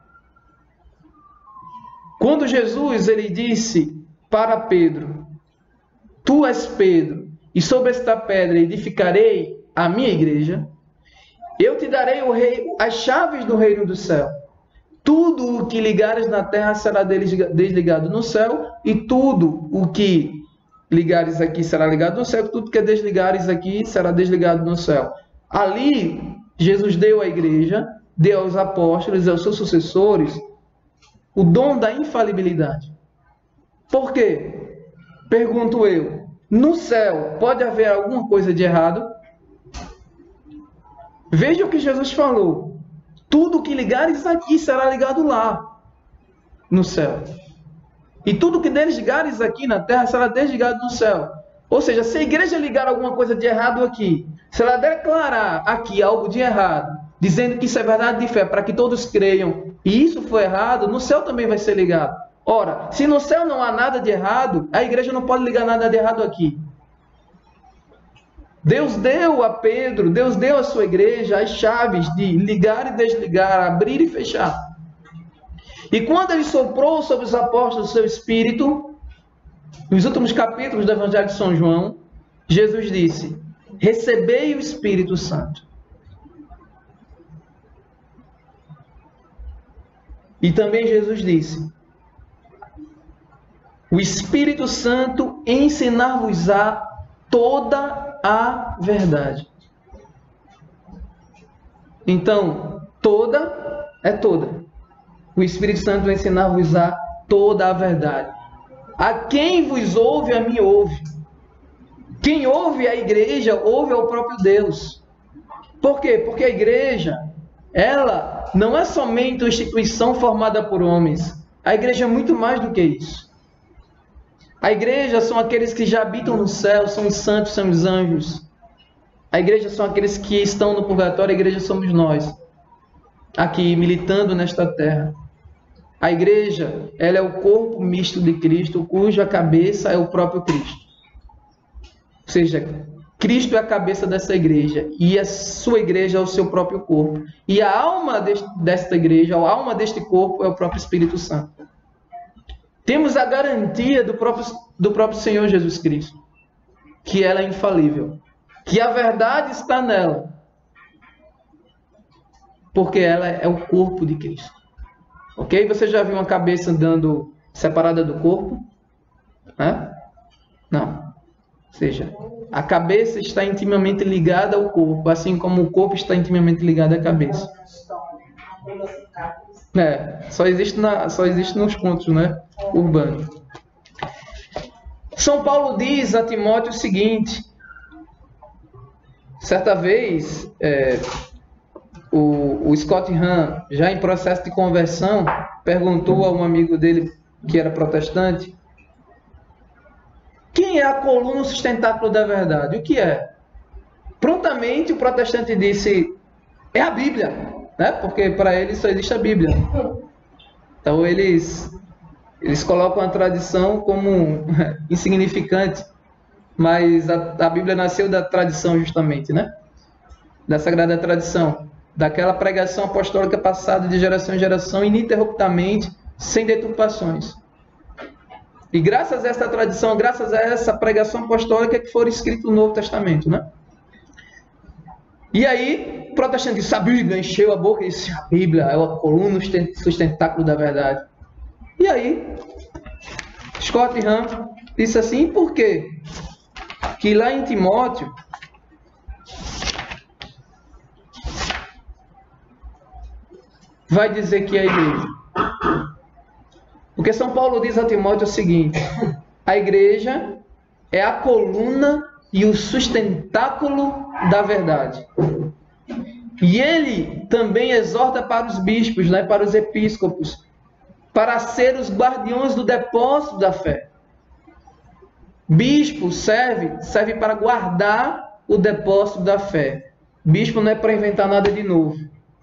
Quando Jesus ele disse para Pedro: tu és Pedro, e sobre esta pedra edificarei a minha igreja, eu te darei as chaves do reino do céu. Tudo o que ligares na terra será desligado no céu, e tudo o que ligares aqui será ligado no céu, e tudo que desligares aqui será desligado no céu. Ali, Jesus deu à igreja, deu aos apóstolos e aos seus sucessores o dom da infalibilidade. Por quê? Pergunto eu. No céu, pode haver alguma coisa de errado? Veja o que Jesus falou. Tudo que ligares aqui será ligado lá, no céu. E tudo que desligares aqui na terra será desligado no céu. Ou seja, se a igreja ligar alguma coisa de errado aqui, se ela declarar aqui algo de errado, dizendo que isso é verdade de fé, para que todos creiam, e isso foi errado, no céu também vai ser ligado. Ora, se no céu não há nada de errado, a igreja não pode ligar nada de errado aqui. Deus deu a Pedro, Deus deu à sua igreja as chaves de ligar e desligar, abrir e fechar. E quando ele soprou sobre os apóstolos o seu Espírito, nos últimos capítulos do Evangelho de São João, Jesus disse: recebei o Espírito Santo. E também Jesus disse: o Espírito Santo ensinar-vos-á toda a verdade. Então, toda é toda. O Espírito Santo ensinar-vos-á toda a verdade. A quem vos ouve, a mim ouve. Quem ouve a igreja, ouve ao próprio Deus. Por quê? Porque a igreja, ela não é somente uma instituição formada por homens. A igreja é muito mais do que isso. A igreja são aqueles que já habitam no céu, são os santos, são os anjos. A igreja são aqueles que estão no purgatório, a igreja somos nós, aqui militando nesta terra. A igreja, ela é o corpo misto de Cristo, cuja cabeça é o próprio Cristo. Ou seja, Cristo é a cabeça dessa igreja e a sua igreja é o seu próprio corpo. E a alma desta igreja, a alma deste corpo é o próprio Espírito Santo. Temos a garantia do próprio Senhor Jesus Cristo, que ela é infalível, que a verdade está nela, porque ela é o corpo de Cristo. Ok? Você já viu uma cabeça andando separada do corpo? Não. Ou seja, a cabeça está intimamente ligada ao corpo, assim como o corpo está intimamente ligado à cabeça. Só existe nos contos, né, urbanos. São Paulo diz a Timóteo o seguinte: certa vez, o Scott Hahn, já em processo de conversão, perguntou a um amigo dele que era protestante: quem é a coluna sustentáculo da verdade? O que é? Prontamente o protestante disse: é a Bíblia, né? Porque para eles só existe a Bíblia. Então eles colocam a tradição como insignificante, mas a Bíblia nasceu da tradição justamente, né? Da sagrada tradição, daquela pregação apostólica passada de geração em geração, ininterruptamente, sem deturpações. E graças a essa tradição, graças a essa pregação apostólica que foi escrito o Novo Testamento, né? E aí, o protestante disse: a Bíblia, encheu a boca e disse: a Bíblia é a coluna sustentáculo da verdade. E aí, Scott Hahn disse assim: por quê? Que lá em Timóteo, vai dizer que é a igreja. Porque São Paulo diz a Timóteo o seguinte: a igreja é a coluna e o sustentáculo da verdade. E ele também exorta para os bispos, né, para os episcopos, para ser os guardiões do depósito da fé. Bispo serve para guardar o depósito da fé. Bispo não é para inventar nada de novo,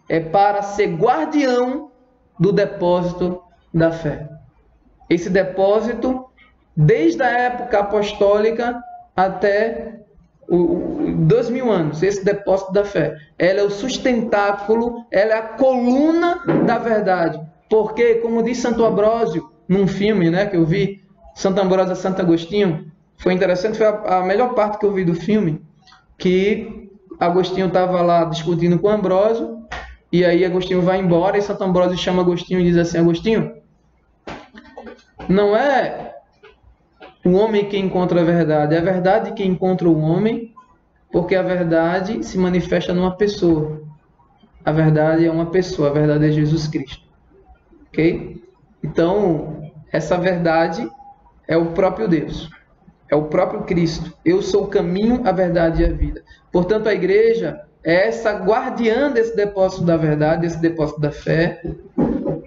é para ser guardião do depósito da fé. Esse depósito, desde a época apostólica até 2000 anos, esse depósito da fé. Ela é o sustentáculo, ela é a coluna da verdade. Porque, como diz Santo Ambrósio, num filme, né, que eu vi, Santo Ambrósio e Santo Agostinho, foi interessante, foi a melhor parte que eu vi do filme, que Agostinho estava lá discutindo com Ambrósio, e aí Agostinho vai embora, e Santo Ambrósio chama Agostinho e diz assim: Agostinho, não é o homem que encontra a verdade, é a verdade que encontra o homem, porque a verdade se manifesta numa pessoa. A verdade é uma pessoa, a verdade é Jesus Cristo. Ok? Então, essa verdade é o próprio Deus, é o próprio Cristo. Eu sou o caminho, a verdade e a vida. Portanto, a igreja é essa guardiã desse depósito da verdade, desse depósito da fé,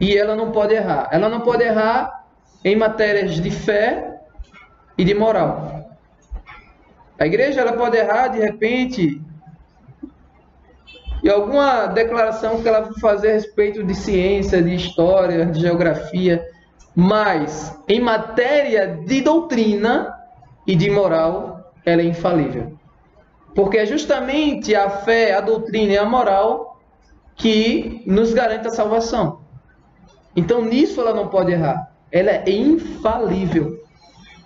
e ela não pode errar. Ela não pode errar em matérias de fé e de moral. A igreja ela pode errar de repente em alguma declaração que ela vai fazer a respeito de ciência, de história, de geografia, mas em matéria de doutrina e de moral, ela é infalível. Porque é justamente a fé, a doutrina e a moral que nos garante a salvação. Então nisso ela não pode errar. Ela é infalível.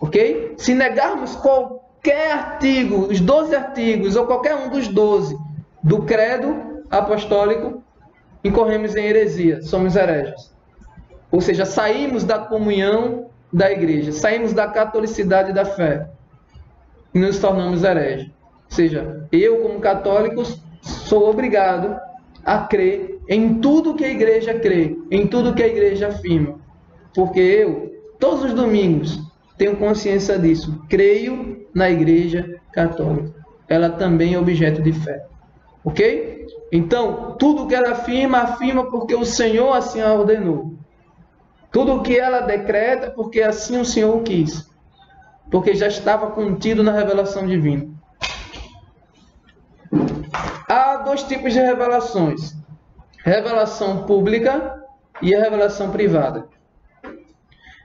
Ok? Se negarmos qualquer artigo, os 12 artigos, ou qualquer um dos 12 do credo apostólico, incorremos em heresia, somos hereges. Ou seja, saímos da comunhão da igreja, saímos da catolicidade da fé e nos tornamos hereges. Ou seja, eu como católico sou obrigado a crer em tudo que a igreja crê, em tudo que a igreja afirma. Porque eu, todos os domingos, tenho consciência disso. Creio na igreja católica. Ela também é objeto de fé. Ok? Então, tudo que ela afirma, afirma porque o Senhor assim a ordenou. Tudo que ela decreta, porque assim o Senhor quis. Porque já estava contido na revelação divina. Há dois tipos de revelações: revelação pública e a revelação privada.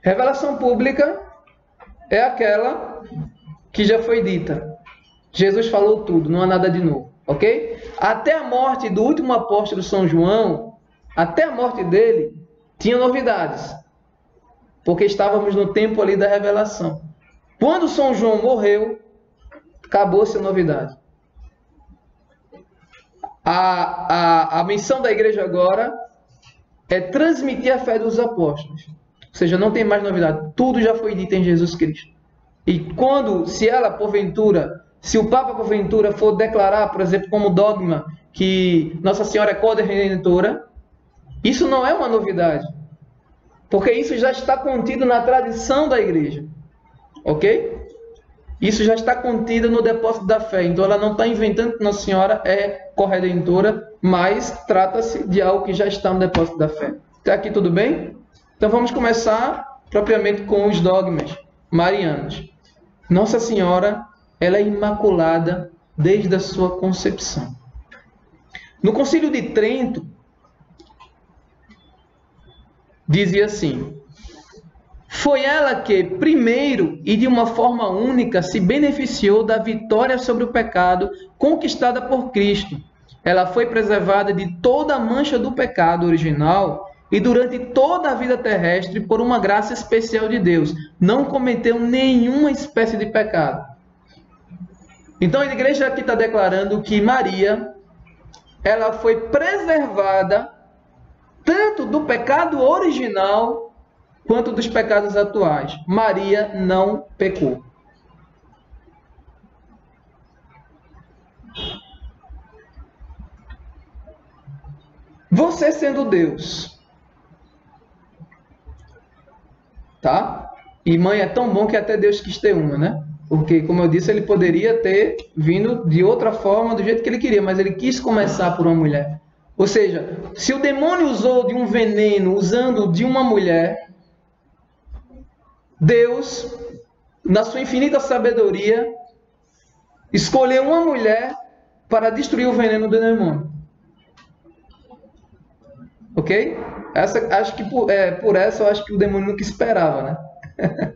Revelação pública é aquela que já foi dita. Jesus falou tudo, não há nada de novo, ok? Até a morte do último apóstolo São João, até a morte dele, tinha novidades, porque estávamos no tempo ali da revelação. Quando São João morreu, acabou-se a novidade. A missão da igreja agora é transmitir a fé dos apóstolos. Ou seja, não tem mais novidade. Tudo já foi dito em Jesus Cristo. E se o Papa porventura for declarar, por exemplo, como dogma, que Nossa Senhora é co-redentora, isso não é uma novidade. Porque isso já está contido na tradição da igreja. Ok? Isso já está contido no depósito da fé. Então ela não está inventando que Nossa Senhora é corredentora, mas trata-se de algo que já está no depósito da fé. Até aqui tudo bem? Então vamos começar propriamente com os dogmas marianos. Nossa Senhora, ela é imaculada desde a sua concepção. No Concílio de Trento, dizia assim: foi ela que, primeiro e de uma forma única, se beneficiou da vitória sobre o pecado conquistada por Cristo. Ela foi preservada de toda a mancha do pecado original e durante toda a vida terrestre por uma graça especial de Deus. Não cometeu nenhuma espécie de pecado. Então a igreja aqui está declarando que Maria, ela foi preservada tanto do pecado original quanto dos pecados atuais. Maria não pecou. Você sendo Deus, tá? E mãe é tão bom que até Deus quis ter uma, né? Porque, como eu disse, ele poderia ter vindo de outra forma, do jeito que ele queria, mas ele quis começar por uma mulher. Ou seja, se o demônio usou de um veneno, usando de uma mulher, Deus, na sua infinita sabedoria, escolheu uma mulher para destruir o veneno do demônio. Ok? Acho que por essa eu acho que o demônio nunca esperava, né?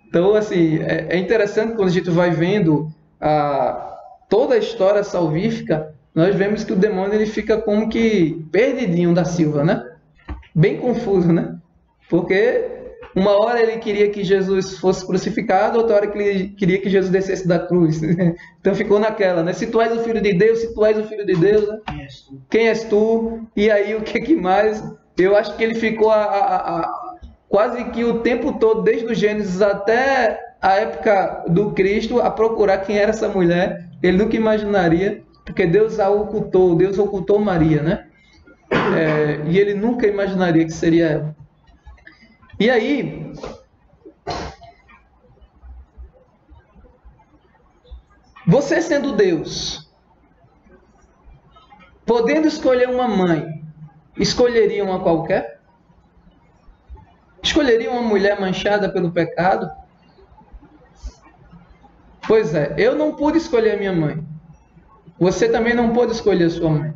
Então, assim, é interessante quando a gente vai vendo toda a história salvífica, nós vemos que o demônio ele fica como que perdidinho da Silva, né? Bem confuso, né? Porque uma hora ele queria que Jesus fosse crucificado, outra hora que ele queria que Jesus descesse da cruz. Então ficou naquela, né? Se tu és o Filho de Deus, se tu és o Filho de Deus, né? Quem és tu? E aí o que mais? Eu acho que ele ficou quase que o tempo todo, desde o Gênesis até a época do Cristo, a procurar quem era essa mulher. Ele nunca imaginaria, porque Deus ocultou Maria, né? E ele nunca imaginaria que seria ela. E aí, você sendo Deus, podendo escolher uma mãe, escolheria uma qualquer? Escolheria uma mulher manchada pelo pecado? Pois é, eu não pude escolher a minha mãe. Você também não pode escolher a sua mãe.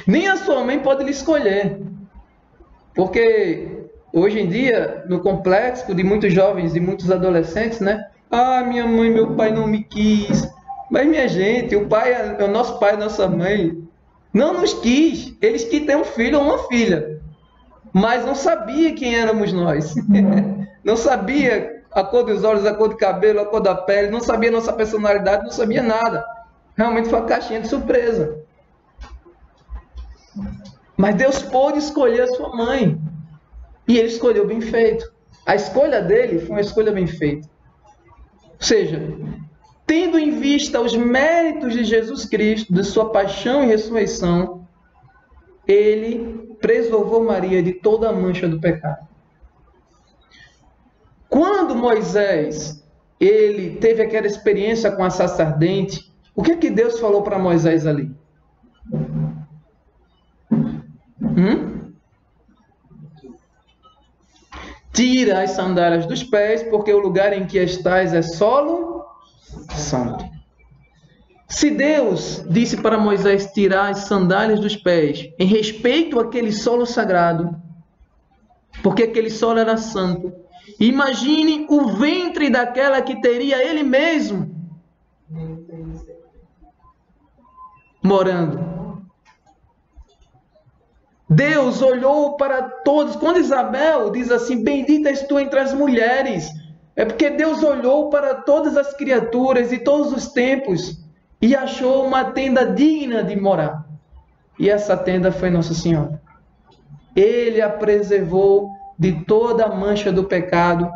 Nem a sua mãe pode lhe escolher. Porque hoje em dia, no complexo de muitos jovens e muitos adolescentes, né? Ah, minha mãe, meu pai não me quis. Mas, minha gente, o nosso pai e nossa mãe não nos quis. Eles quis ter um filho ou uma filha. Mas não sabia quem éramos nós. Não sabia a cor dos olhos, a cor do cabelo, a cor da pele. Não sabia a nossa personalidade, não sabia nada. Realmente foi uma caixinha de surpresa. Mas Deus pôde escolher a sua mãe. E ele escolheu bem feito. A escolha dele foi uma escolha bem feita. Ou seja, tendo em vista os méritos de Jesus Cristo, de sua paixão e ressurreição, ele preservou Maria de toda a mancha do pecado. Quando Moisés ele teve aquela experiência com a sacerdente, o que é que Deus falou para Moisés ali? Tira as sandálias dos pés, porque o lugar em que estás é solo santo. Se Deus disse para Moisés tirar as sandálias dos pés, em respeito àquele solo sagrado, porque aquele solo era santo, imagine o ventre daquela que teria ele mesmo morando. Deus olhou para todos. Quando Isabel diz assim, bendita és tu entre as mulheres, é porque Deus olhou para todas as criaturas e todos os tempos e achou uma tenda digna de morar. E essa tenda foi Nossa Senhora. Ele a preservou de toda a mancha do pecado,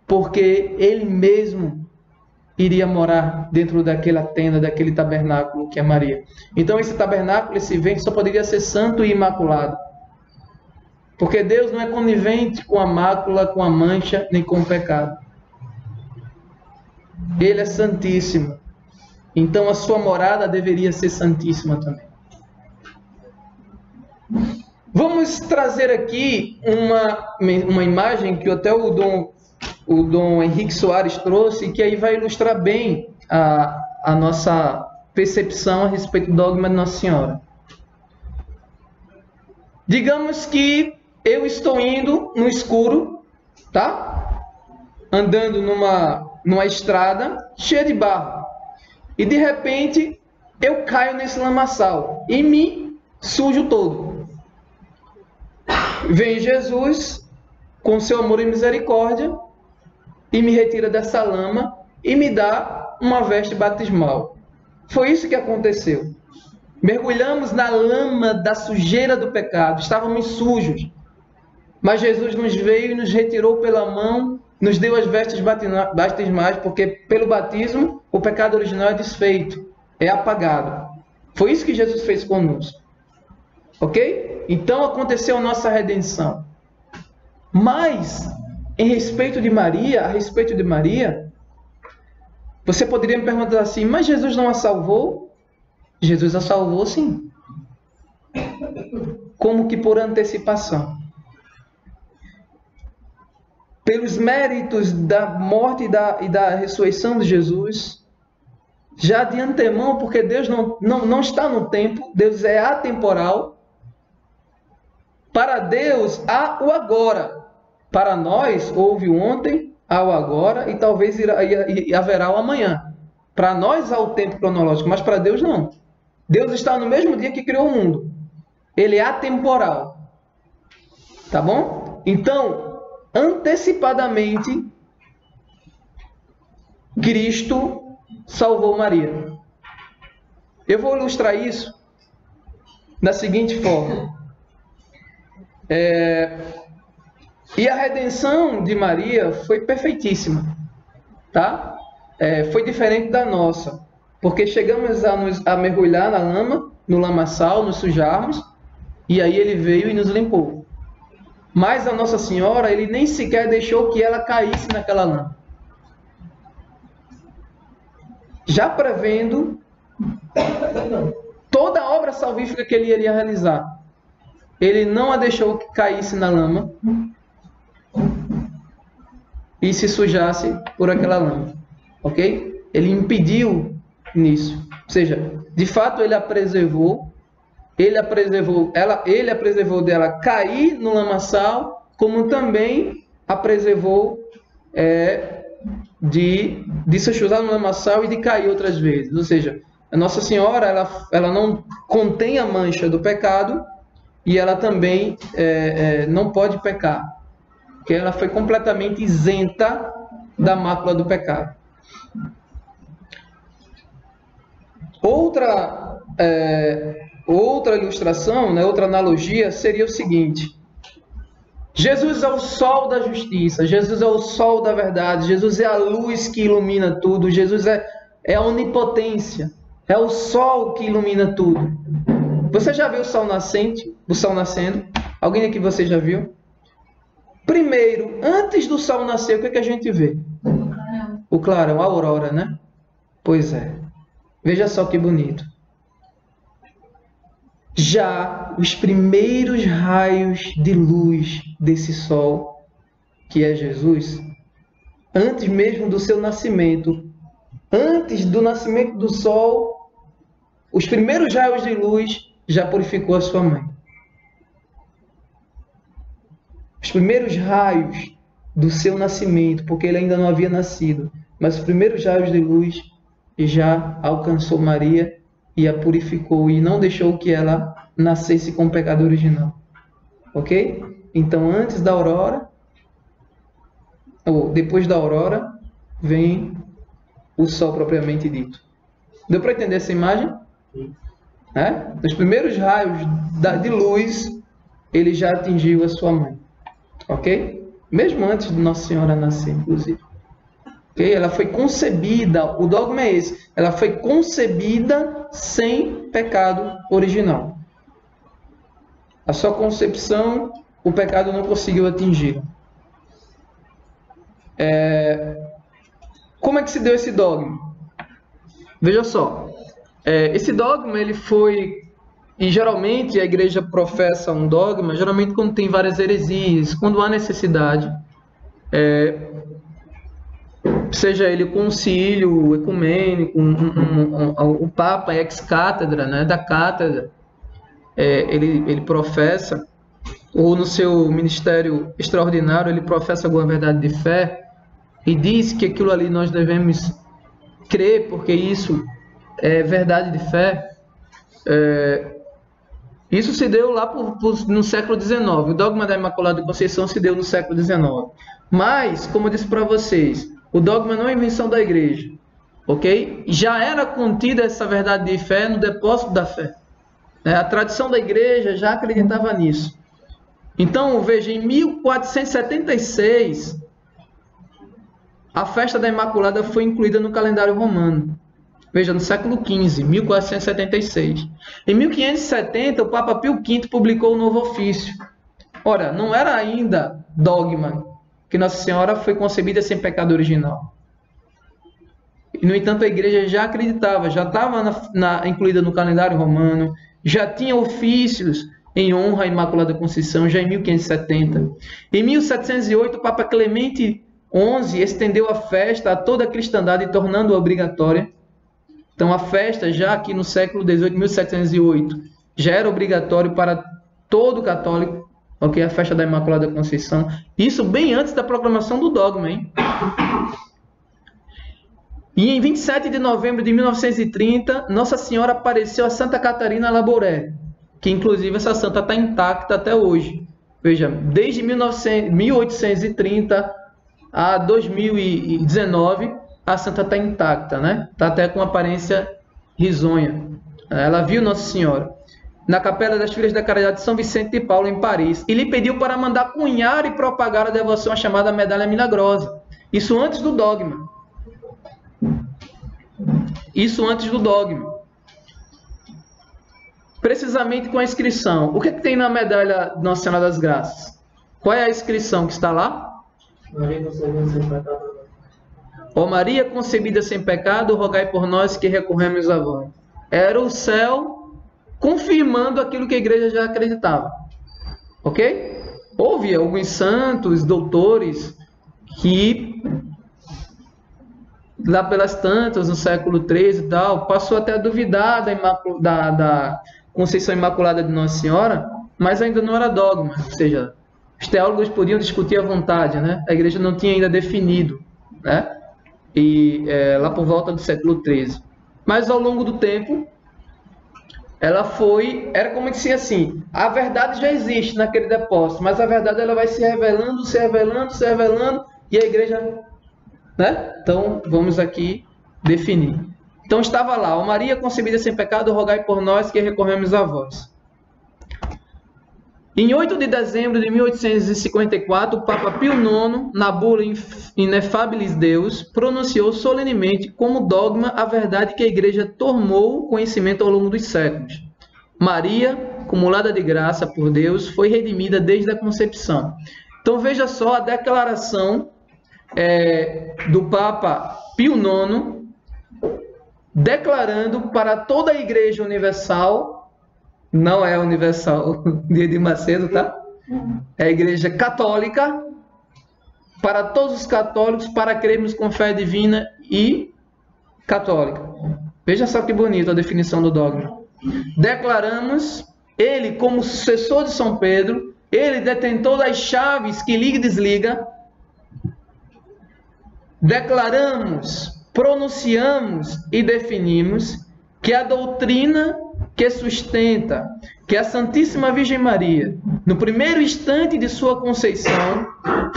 porque Ele mesmo iria morar dentro daquela tenda, daquele tabernáculo que é Maria. Então esse tabernáculo, esse ventre só poderia ser santo e imaculado. Porque Deus não é conivente com a mácula, com a mancha, nem com o pecado. Ele é santíssimo. Então a sua morada deveria ser santíssima também. Vamos trazer aqui uma imagem que até o Dom Henrique Soares trouxe, que aí vai ilustrar bem a nossa percepção a respeito do dogma de Nossa Senhora. Digamos que eu estou indo no escuro, tá? Andando numa estrada cheia de barro. E de repente eu caio nesse lamaçal e me sujo todo. Vem Jesus com seu amor e misericórdia e me retira dessa lama e me dá uma veste batismal. Foi isso que aconteceu. Mergulhamos na lama da sujeira do pecado, estávamos sujos. Mas Jesus nos veio e nos retirou pela mão, nos deu as vestes batismais, porque pelo batismo o pecado original é desfeito, é apagado. Foi isso que Jesus fez conosco. Ok? Então aconteceu a nossa redenção. Mas, a respeito de Maria, você poderia me perguntar assim, mas Jesus não a salvou? Jesus a salvou, sim. Como que por antecipação. Pelos méritos da morte e da ressurreição de Jesus, já de antemão, porque Deus não está no tempo, Deus é atemporal. Para Deus há o agora. Para nós houve o ontem, há o agora e talvez haverá o amanhã. Para nós há o tempo cronológico, mas para Deus não. Deus está no mesmo dia que criou o mundo. Ele é atemporal. Tá bom? Então, antecipadamente, Cristo salvou Maria. Eu vou ilustrar isso da seguinte forma. E a redenção de Maria foi perfeitíssima, tá? Foi diferente da nossa, porque chegamos a mergulhar na lama, no lamaçal, nos sujarmos, e aí ele veio e nos limpou. Mas a Nossa Senhora, ele nem sequer deixou que ela caísse naquela lama. Já prevendo toda a obra salvífica que ele iria realizar. Ele não a deixou que caísse na lama e se sujasse por aquela lama, ok? Ele impediu nisso, ou seja, de fato ele a preservou dela cair no lamaçal, como também a preservou de se sujar no lamaçal e de cair outras vezes. Ou seja, a Nossa Senhora ela não contém a mancha do pecado e ela também não pode pecar, porque ela foi completamente isenta da mácula do pecado. Outra ilustração, né, outra analogia seria o seguinte: Jesus é o sol da justiça, Jesus é o sol da verdade, Jesus é a luz que ilumina tudo, Jesus é a onipotência, é o sol que ilumina tudo. Você já viu o sol nascente? O sol nascendo? Alguém aqui você já viu? Primeiro, antes do sol nascer, o que a gente vê? O clarão, a aurora, né? Pois é. Veja só que bonito. Já os primeiros raios de luz desse sol, que é Jesus, antes mesmo do seu nascimento, antes do nascimento do sol, os primeiros raios de luz já purificou a sua mãe. Os primeiros raios do seu nascimento, porque ele ainda não havia nascido, mas os primeiros raios de luz já alcançou Maria e a purificou e não deixou que ela nascesse com o pecado original. Ok? Então, antes da aurora, ou depois da aurora, vem o sol propriamente dito. Deu para entender essa imagem? Nos primeiros raios de luz, ele já atingiu a sua mãe. Ok? Mesmo antes de Nossa Senhora nascer, inclusive. Okay? Ela foi concebida, o dogma é esse, ela foi concebida sem pecado original. A sua concepção, o pecado não conseguiu atingir. Como é que se deu esse dogma? Veja só, esse dogma ele foi, e geralmente a igreja professa um dogma, geralmente quando tem várias heresias, quando há necessidade, seja ele concílio ecumênico, o Papa ex-cátedra, né, da cátedra, ele professa, ou no seu ministério extraordinário, ele professa alguma verdade de fé, e diz que aquilo ali nós devemos crer, porque isso é verdade de fé. Isso se deu lá no século XIX. O dogma da Imaculada Conceição se deu no século XIX. Mas, como eu disse para vocês, o dogma não é invenção da igreja. Ok? Já era contida essa verdade de fé no depósito da fé. A tradição da igreja já acreditava nisso. Então, veja, em 1476, a festa da Imaculada foi incluída no calendário romano. Veja, no século XV, 1476. Em 1570, o Papa Pio V publicou o Novo Ofício. Ora, não era ainda dogma que Nossa Senhora foi concebida sem pecado original. No entanto, a igreja já acreditava, já estava incluída no calendário romano, já tinha ofícios em honra à Imaculada Conceição, já em 1570. Em 1708, o Papa Clemente XI estendeu a festa a toda a cristandade, tornando-a obrigatória. Então, a festa, já aqui no século XVIII, 1708, já era obrigatório para todo católico, ok? A festa da Imaculada Conceição. Isso bem antes da proclamação do dogma, hein? E em 27 de novembro de 1930, Nossa Senhora apareceu a Santa Catarina Labouré, que inclusive essa santa está intacta até hoje. Veja, desde 1830 a 2019, a santa está intacta, né? Está até com aparência risonha. Ela viu Nossa Senhora na Capela das Filhas da Caridade de São Vicente de Paulo, em Paris, e lhe pediu para mandar cunhar e propagar a devoção chamada Medalha Milagrosa. Isso antes do dogma. Isso antes do dogma. Precisamente com a inscrição. O que tem na medalha Nossa Senhora das Graças? Qual é a inscrição que está lá? Maria concebida sem pecado. Ó Maria concebida sem pecado, rogai por nós que recorremos a vós. Era o céu confirmando aquilo que a igreja já acreditava. Ok? Houve alguns santos, doutores, que lá pelas tantas, no século XIII e tal, passou até a duvidar da Conceição Imaculada de Nossa Senhora, mas ainda não era dogma. Ou seja, os teólogos podiam discutir à vontade, né? A igreja não tinha ainda definido, né? Lá por volta do século XIII. Mas ao longo do tempo, era como se assim, a verdade já existe naquele depósito, mas a verdade ela vai se revelando, e a igreja, né? Então, vamos aqui definir. Então, estava lá, ó Maria concebida sem pecado, rogai por nós que recorremos a vós. Em 8 de dezembro de 1854, o Papa Pio IX, na bula Ineffabilis Deus, pronunciou solenemente como dogma a verdade que a igreja tomou conhecimento ao longo dos séculos. Maria, acumulada de graça por Deus, foi redimida desde a concepção. Então veja só a declaração do Papa Pio IX, declarando para toda a Igreja Universal. Não é universal de Macedo, tá? É a Igreja Católica, para todos os católicos, para crermos com fé divina e católica. Veja só que bonito a definição do dogma. Declaramos ele como sucessor de São Pedro, ele detentor das chaves que liga e desliga. Declaramos pronunciamos e definimos que a doutrina que sustenta que a Santíssima Virgem Maria, no primeiro instante de sua conceição,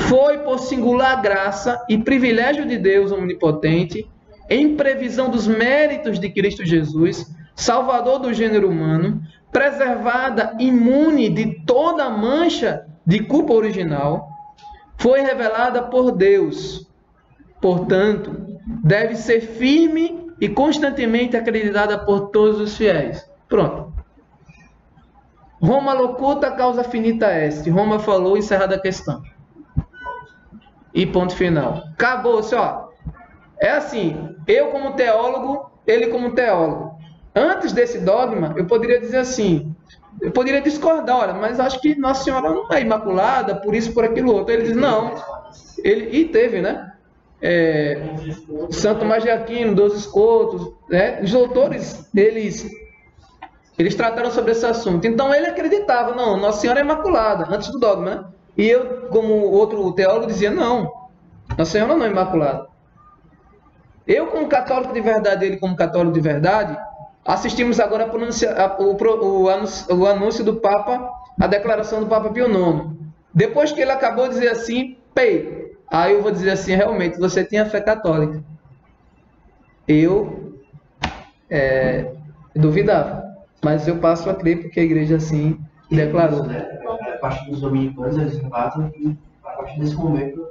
foi por singular graça e privilégio de Deus Onipotente, em previsão dos méritos de Cristo Jesus, Salvador do gênero humano, preservada imune de toda mancha de culpa original, foi revelada por Deus. Portanto, deve ser firme e constantemente acreditada por todos os fiéis. Pronto. Roma locuta, causa finita est. Roma falou, encerrada a questão. E ponto final. Acabou-se, ó. É assim, eu como teólogo, ele como teólogo. Antes desse dogma, eu poderia dizer assim, eu poderia discordar, olha, mas acho que Nossa Senhora não é imaculada, por isso, por aquilo outro. Ele diz, não. E teve, né? Santo Tomás de Aquino, 12 Escotos, né? Os doutores, eles trataram sobre esse assunto. Então ele acreditava, não, Nossa Senhora é imaculada, antes do dogma, né? E eu, como outro teólogo, dizia, não, Nossa Senhora não é imaculada. Eu, como católico de verdade, ele como católico de verdade, assistimos agora o anúncio do Papa, a declaração do Papa Pio IX. Depois que ele acabou de dizer assim, aí eu vou dizer assim, realmente, você tinha fé católica. Eu duvidava, mas eu passo a crer porque a igreja assim declarou. A parte dos dominicanos, eles relatam que a partir desse momento...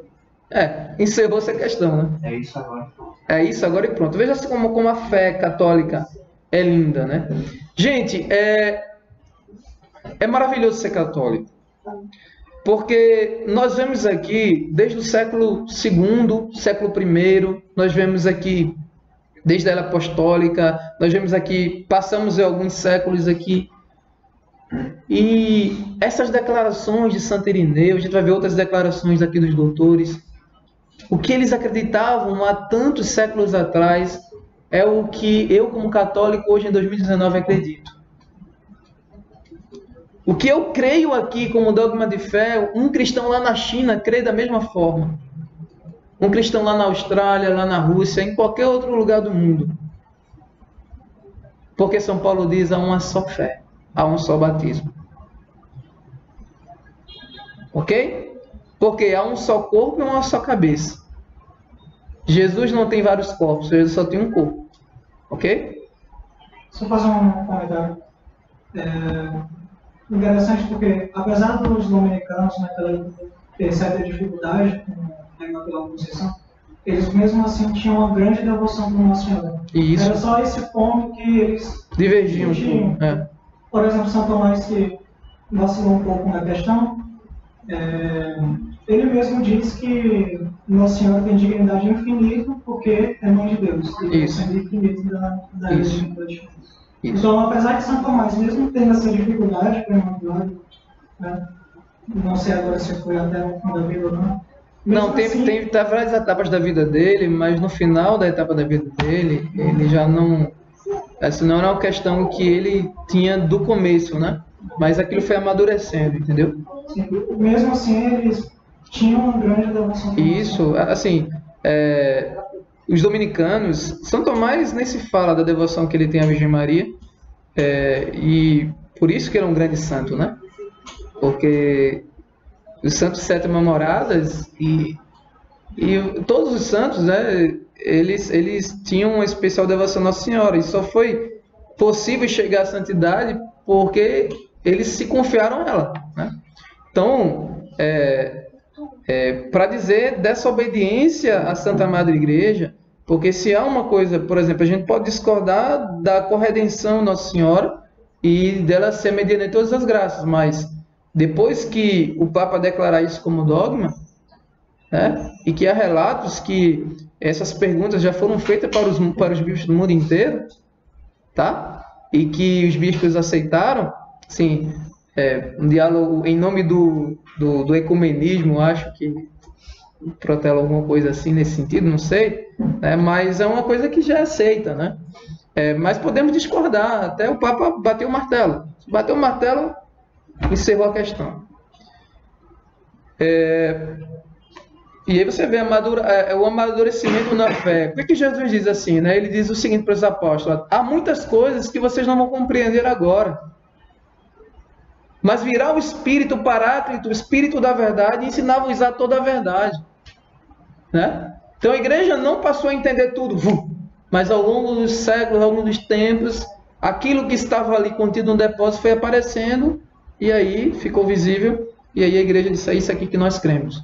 encerrou essa questão, né? É isso agora e pronto. É isso agora e pronto. Veja como a fé católica é linda, né? Gente, é maravilhoso ser católico. Porque nós vemos aqui, desde o século II, século I, nós vemos aqui, desde a era apostólica, nós vemos aqui, passamos alguns séculos aqui, e essas declarações de Santo Irineu, a gente vai ver outras declarações aqui dos doutores, o que eles acreditavam há tantos séculos atrás, é o que eu, como católico, hoje em 2019 acredito. O que eu creio aqui como dogma de fé, um cristão lá na China crê da mesma forma. Um cristão lá na Austrália, lá na Rússia, em qualquer outro lugar do mundo. Porque São Paulo diz, há uma só fé, há um só batismo. Ok? Porque há um só corpo e uma só cabeça. Jesus não tem vários corpos, Jesus só tem um corpo. Ok? Só fazer um comentário. Interessante porque, apesar dos dominicanos ter certa dificuldade com a Imaculada Conceição, eles mesmo assim tinham uma grande devoção por Nossa Senhora. Isso. Era só esse ponto que eles divergiam. Por exemplo, São Tomás, que vacilou um pouco na questão, ele mesmo diz que Nossa Senhora tem dignidade infinita porque é mãe de Deus. Isso. É infinito da Isso. igreja. Então, apesar de São Tomás, mesmo tendo essa dificuldade para Imaculada, né? Não sei agora se foi até o fim da vida ou não. Não, tem várias etapas da vida dele, mas no final da etapa da vida dele, ele já não... Essa não era uma questão que ele tinha do começo, né? Mas aquilo foi amadurecendo, entendeu? Sim. Mesmo assim, eles tinham uma grande devoção. Isso, assim, os dominicanos, São Tomás nem se fala da devoção que ele tem à Virgem Maria, e por isso que ele é um grande santo, né? Porque os santos sete namoradas e todos os santos, né? Eles tinham uma especial devoção à Nossa Senhora, e só foi possível chegar à santidade porque eles se confiaram nela, né? Então, para dizer dessa obediência à Santa Madre Igreja, porque se há uma coisa, por exemplo, a gente pode discordar da corredenção Nossa Senhora e dela ser mediana em todas as graças, mas depois que o Papa declarar isso como dogma, né, e que há relatos que essas perguntas já foram feitas para os bispos do mundo inteiro, tá? E que os bispos aceitaram, sim, um diálogo em nome do ecumenismo, acho que protela alguma coisa assim nesse sentido, não sei, né? Mas é uma coisa que já é aceita, né? Mas podemos discordar, até o Papa bateu o martelo. Bateu o martelo, encerrou a questão. E aí você vê o amadurecimento na fé. Por que Jesus diz assim, né? Ele diz o seguinte para os apóstolos: há muitas coisas que vocês não vão compreender agora. Mas virá o Espírito Paráclito, o Espírito da verdade, e ensinar-vos a toda a verdade. Né? Então a igreja não passou a entender tudo, mas ao longo dos séculos, ao longo dos tempos, aquilo que estava ali contido no depósito foi aparecendo, e aí ficou visível, e aí a igreja disse: é isso aqui que nós cremos.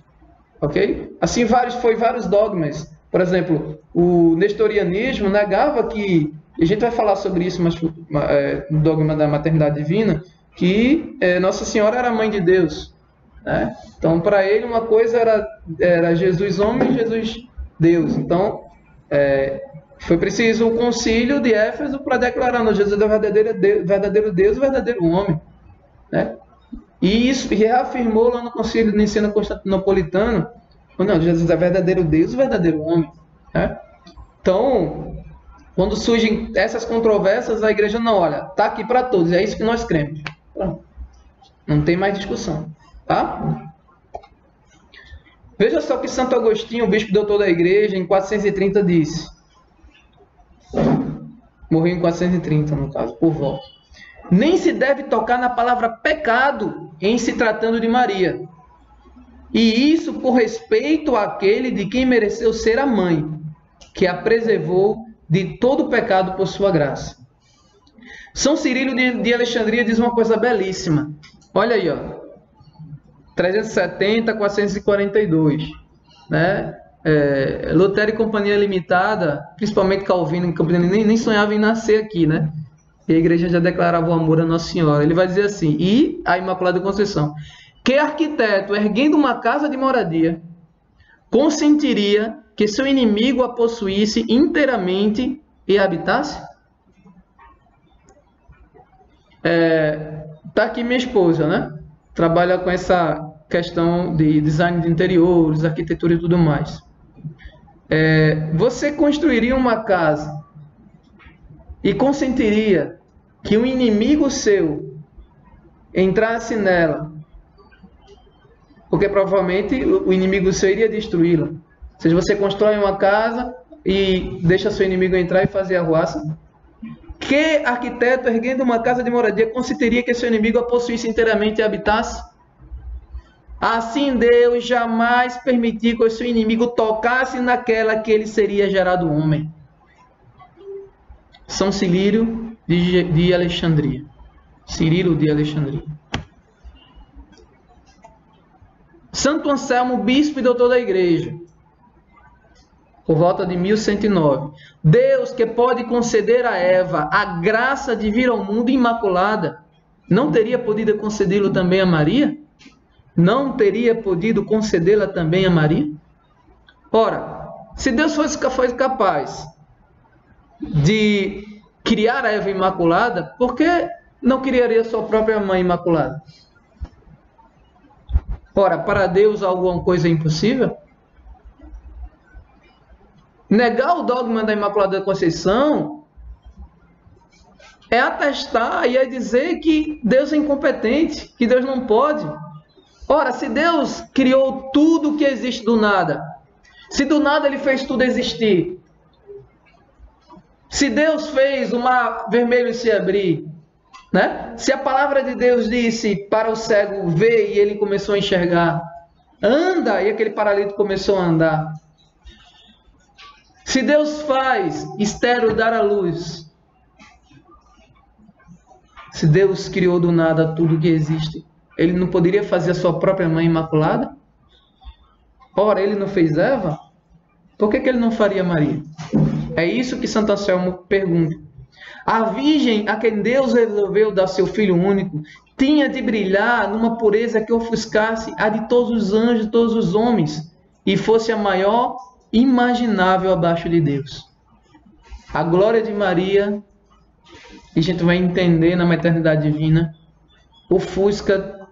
Ok? Assim foi vários dogmas. Por exemplo, o nestorianismo negava que, e a gente vai falar sobre isso, mas no dogma da maternidade divina, que Nossa Senhora era a mãe de Deus. Né? Então, para ele, uma coisa era Jesus homem e Jesus Deus. Então, foi preciso o concílio de Éfeso para declarar: não, Jesus é o verdadeiro Deus e o verdadeiro homem. Né? E isso reafirmou lá no concílio de ensino constantinopolitano: não, Jesus é o verdadeiro Deus e o verdadeiro homem. Né? Então, quando surgem essas controvérsias, a igreja não, olha, está aqui para todos, é isso que nós cremos. Pronto. Não tem mais discussão. Tá? Veja só que Santo Agostinho, o bispo doutor da igreja, em 430 disse. Morreu em 430, no caso, por volta. Nem se deve tocar na palavra pecado em se tratando de Maria. E isso por respeito àquele de quem mereceu ser a mãe, que a preservou de todo pecado por sua graça. São Cirilo de Alexandria diz uma coisa belíssima. Olha aí, ó. 370, 442. Né? Lutero e Companhia Limitada, principalmente Calvino e Companhia, nem sonhava em nascer aqui, né? E a igreja já declarava o amor a Nossa Senhora. Ele vai dizer assim: e a Imaculada Conceição: que arquiteto, erguendo uma casa de moradia, consentiria que seu inimigo a possuísse inteiramente e a habitasse? Tá aqui minha esposa, né? Trabalha com essa questão de design de interiores, arquitetura e tudo mais. Você construiria uma casa e consentiria que um inimigo seu entrasse nela, porque provavelmente o inimigo seu iria destruí-la? Ou seja, você constrói uma casa e deixa seu inimigo entrar e fazer arruaça? Que arquiteto, erguendo uma casa de moradia, consentiria que seu inimigo a possuísse inteiramente e habitasse? Assim Deus jamais permitiu que o seu inimigo tocasse naquela que ele seria gerado homem. São Cirilo de Alexandria. Cirilo de Alexandria. Santo Anselmo, bispo e doutor da igreja, por volta de 1109. Deus, que pode conceder a Eva a graça de vir ao mundo imaculada, não teria podido concedê-lo também a Maria? Não teria podido concedê-la também a Maria? Ora, se Deus fosse capaz de criar a Eva imaculada, por que não criaria sua própria mãe imaculada? Ora, para Deus alguma coisa é impossível? Negar o dogma da Imaculada Conceição é atestar e é dizer que Deus é incompetente, que Deus não pode. Ora, se Deus criou tudo que existe do nada, se do nada Ele fez tudo existir, se Deus fez o mar vermelho se abrir, né? Se a palavra de Deus disse para o cego ver e ele começou a enxergar, anda, e aquele paralítico começou a andar. Se Deus faz estéril dar à luz, se Deus criou do nada tudo que existe, Ele não poderia fazer a sua própria mãe imaculada? Ora, Ele não fez Eva? Por que Ele não faria Maria? É isso que Santo Anselmo pergunta. A virgem a quem Deus resolveu dar seu Filho único tinha de brilhar numa pureza que ofuscasse a de todos os anjos, todos os homens, e fosse a maior imaginável abaixo de Deus. A glória de Maria, e a gente vai entender na maternidade divina, ofusca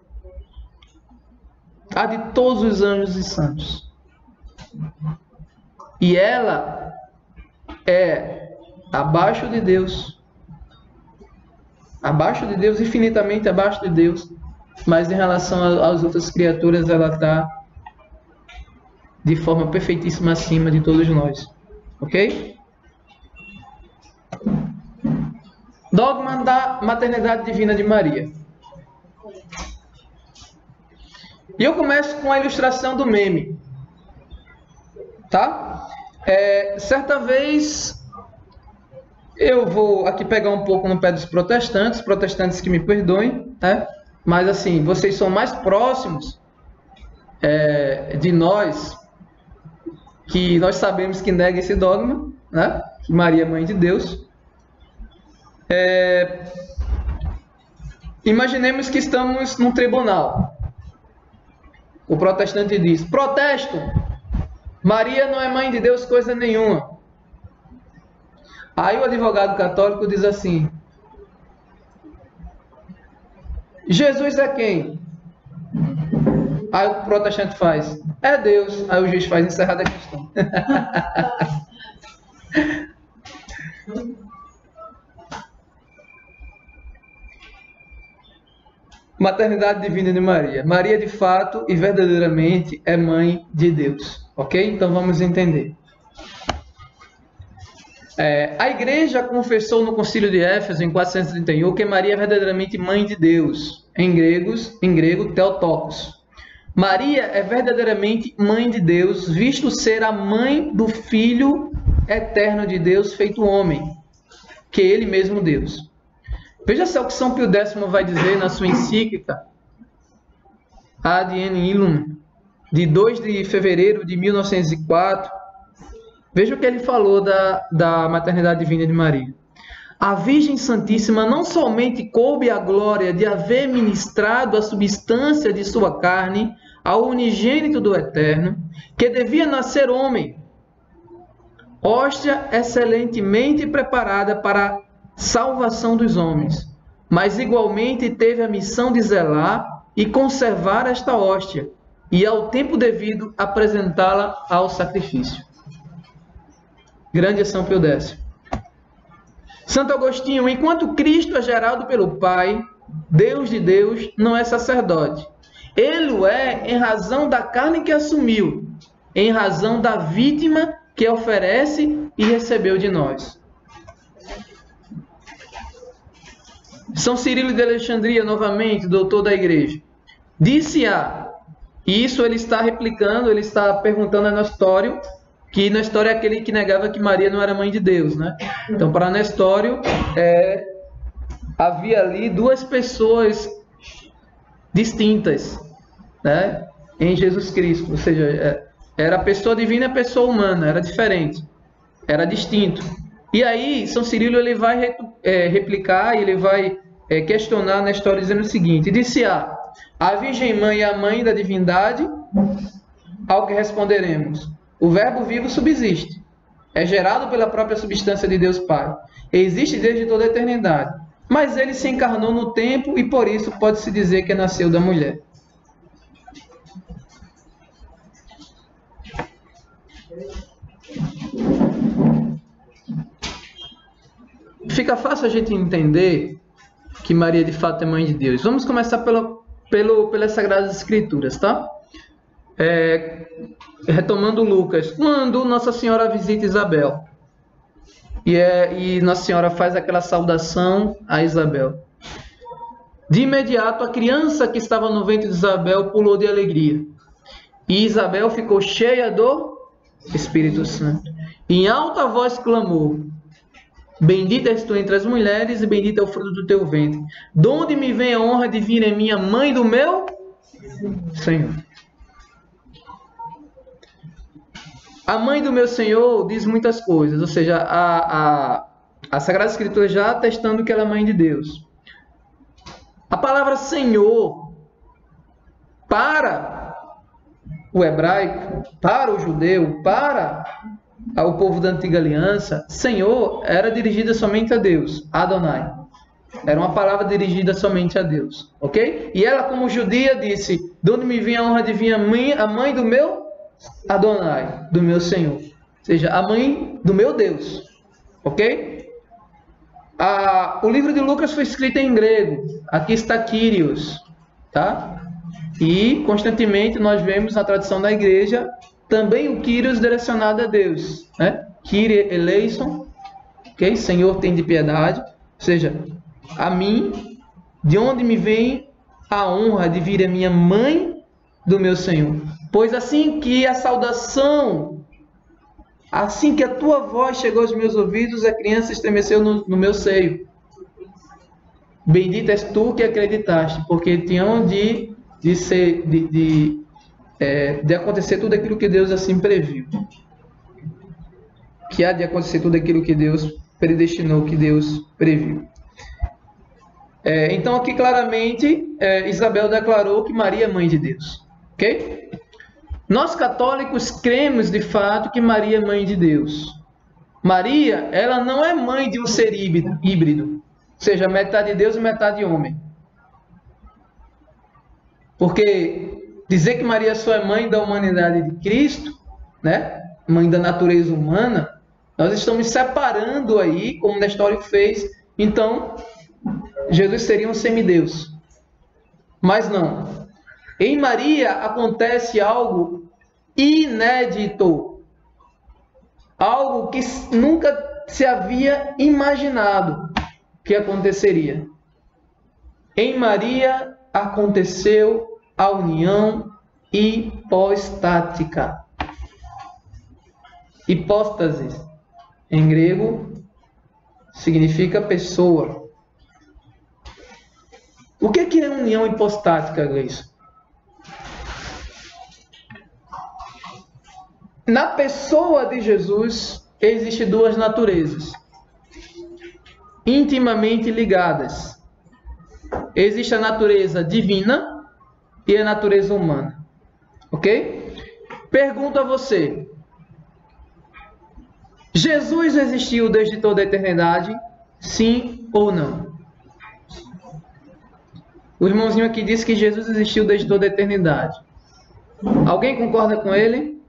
a de todos os anjos e santos. E ela é abaixo de Deus, infinitamente abaixo de Deus, mas em relação às outras criaturas ela está de forma perfeitíssima acima de todos nós. Ok? Dogma da maternidade divina de Maria. E eu começo com a ilustração do meme. Tá? Certa vez, eu vou aqui pegar um pouco no pé dos protestantes que me perdoem, né? Mas assim, vocês são mais próximos de nós, que nós sabemos que nega esse dogma, né? Que Maria é mãe de Deus. Imaginemos que estamos num tribunal. O protestante diz: protesto! Maria não é mãe de Deus coisa nenhuma. Aí o advogado católico diz assim: Jesus é quem? Aí o protestante faz: é Deus. Aí o juiz faz: encerrada a questão. Maternidade divina de Maria. Maria de fato e verdadeiramente é mãe de Deus. Ok? Então vamos entender. A igreja confessou no concílio de Éfeso, em 431, que Maria é verdadeiramente mãe de Deus. Em grego, Theotokos. Maria é verdadeiramente mãe de Deus, visto ser a mãe do Filho eterno de Deus feito homem, que é Ele mesmo Deus. Veja só o que São Pio X vai dizer na sua encíclica Ad Illum, de 2 de fevereiro de 1904. Veja o que ele falou da maternidade divina de Maria. A Virgem Santíssima não somente coube a glória de haver ministrado a substância de sua carne ao unigênito do Eterno, que devia nascer homem, hóstia excelentemente preparada para salvação dos homens, mas igualmente teve a missão de zelar e conservar esta hóstia, e ao tempo devido apresentá-la ao sacrifício. Grande é São Pio X. Santo Agostinho: enquanto Cristo é gerado pelo Pai, Deus de Deus, não é sacerdote. Ele o é em razão da carne que assumiu, em razão da vítima que oferece e recebeu de nós. São Cirilo de Alexandria, novamente, doutor da igreja. Disse-a, e isso ele está replicando, ele está perguntando a Nestório, que Nestório é aquele que negava que Maria não era mãe de Deus, né? Então, para Nestório, havia ali duas pessoas distintas, né, em Jesus Cristo. Ou seja, era a pessoa divina e a pessoa humana, era diferente, era distinto. E aí, São Cirilo ele vai replicar, ele vai questionar Nestório dizendo o seguinte: disse-a, a Virgem Mãe é a mãe da divindade? Ao que responderemos: o Verbo vivo subsiste, é gerado pela própria substância de Deus Pai, existe desde toda a eternidade, mas ele se encarnou no tempo e por isso pode-se dizer que nasceu da mulher. Fica fácil a gente entender que Maria de fato é mãe de Deus. Vamos começar pelas Sagradas Escrituras, tá? Retomando Lucas, quando Nossa Senhora visita Isabel e Nossa Senhora faz aquela saudação a Isabel, de imediato a criança que estava no ventre de Isabel pulou de alegria e Isabel ficou cheia do Espírito Santo. Em alta voz clamou: bendita és tu entre as mulheres e bendito é o fruto do teu ventre. De onde me vem a honra de vir em minha mãe do meu Senhor? A mãe do meu Senhor diz muitas coisas, ou seja, a Sagrada Escritura já atestando que ela é mãe de Deus. A palavra Senhor, para o hebraico, para o judeu, para o povo da Antiga Aliança, Senhor era dirigida somente a Deus, Adonai. Era uma palavra dirigida somente a Deus, ok? E ela, como judia, disse: de onde me vem a honra de vir a mãe do meu Adonai, do meu Senhor, ou seja, a mãe do meu Deus, ok? O livro de Lucas foi escrito em grego, aqui está Kyrios, tá? E constantemente nós vemos na tradição da igreja também o Kyrios direcionado a Deus, né? Kyrie eleison, ok? Senhor, tem de piedade. Ou seja, a mim, de onde me vem a honra de vir a minha mãe do meu Senhor. Pois assim que a saudação, assim que a tua voz chegou aos meus ouvidos, a criança estremeceu no meu seio. Bendita és tu que acreditaste, porque tinham de acontecer tudo aquilo que Deus assim previu. Que há de acontecer tudo aquilo que Deus predestinou, que Deus previu. Então aqui claramente Isabel declarou que Maria é mãe de Deus. Ok? Nós católicos cremos de fato que Maria é mãe de Deus. Maria, ela não é mãe de um ser híbrido. Ou seja, metade Deus e metade homem. Porque dizer que Maria só é mãe da humanidade de Cristo, né? Mãe da natureza humana, nós estamos separando aí, como Nestório fez. Então, Jesus seria um semideus. Mas não. Em Maria acontece algo inédito. Algo que nunca se havia imaginado que aconteceria. Em Maria aconteceu a união hipostática. Hipóstase, em grego, significa pessoa. O que é união hipostática, Gleison? Na pessoa de Jesus existem duas naturezas intimamente ligadas. Existe a natureza divina e a natureza humana. Ok? Pergunto a você: Jesus existiu desde toda a eternidade? Sim ou não? O irmãozinho aqui disse que Jesus existiu desde toda a eternidade. Alguém concorda com ele?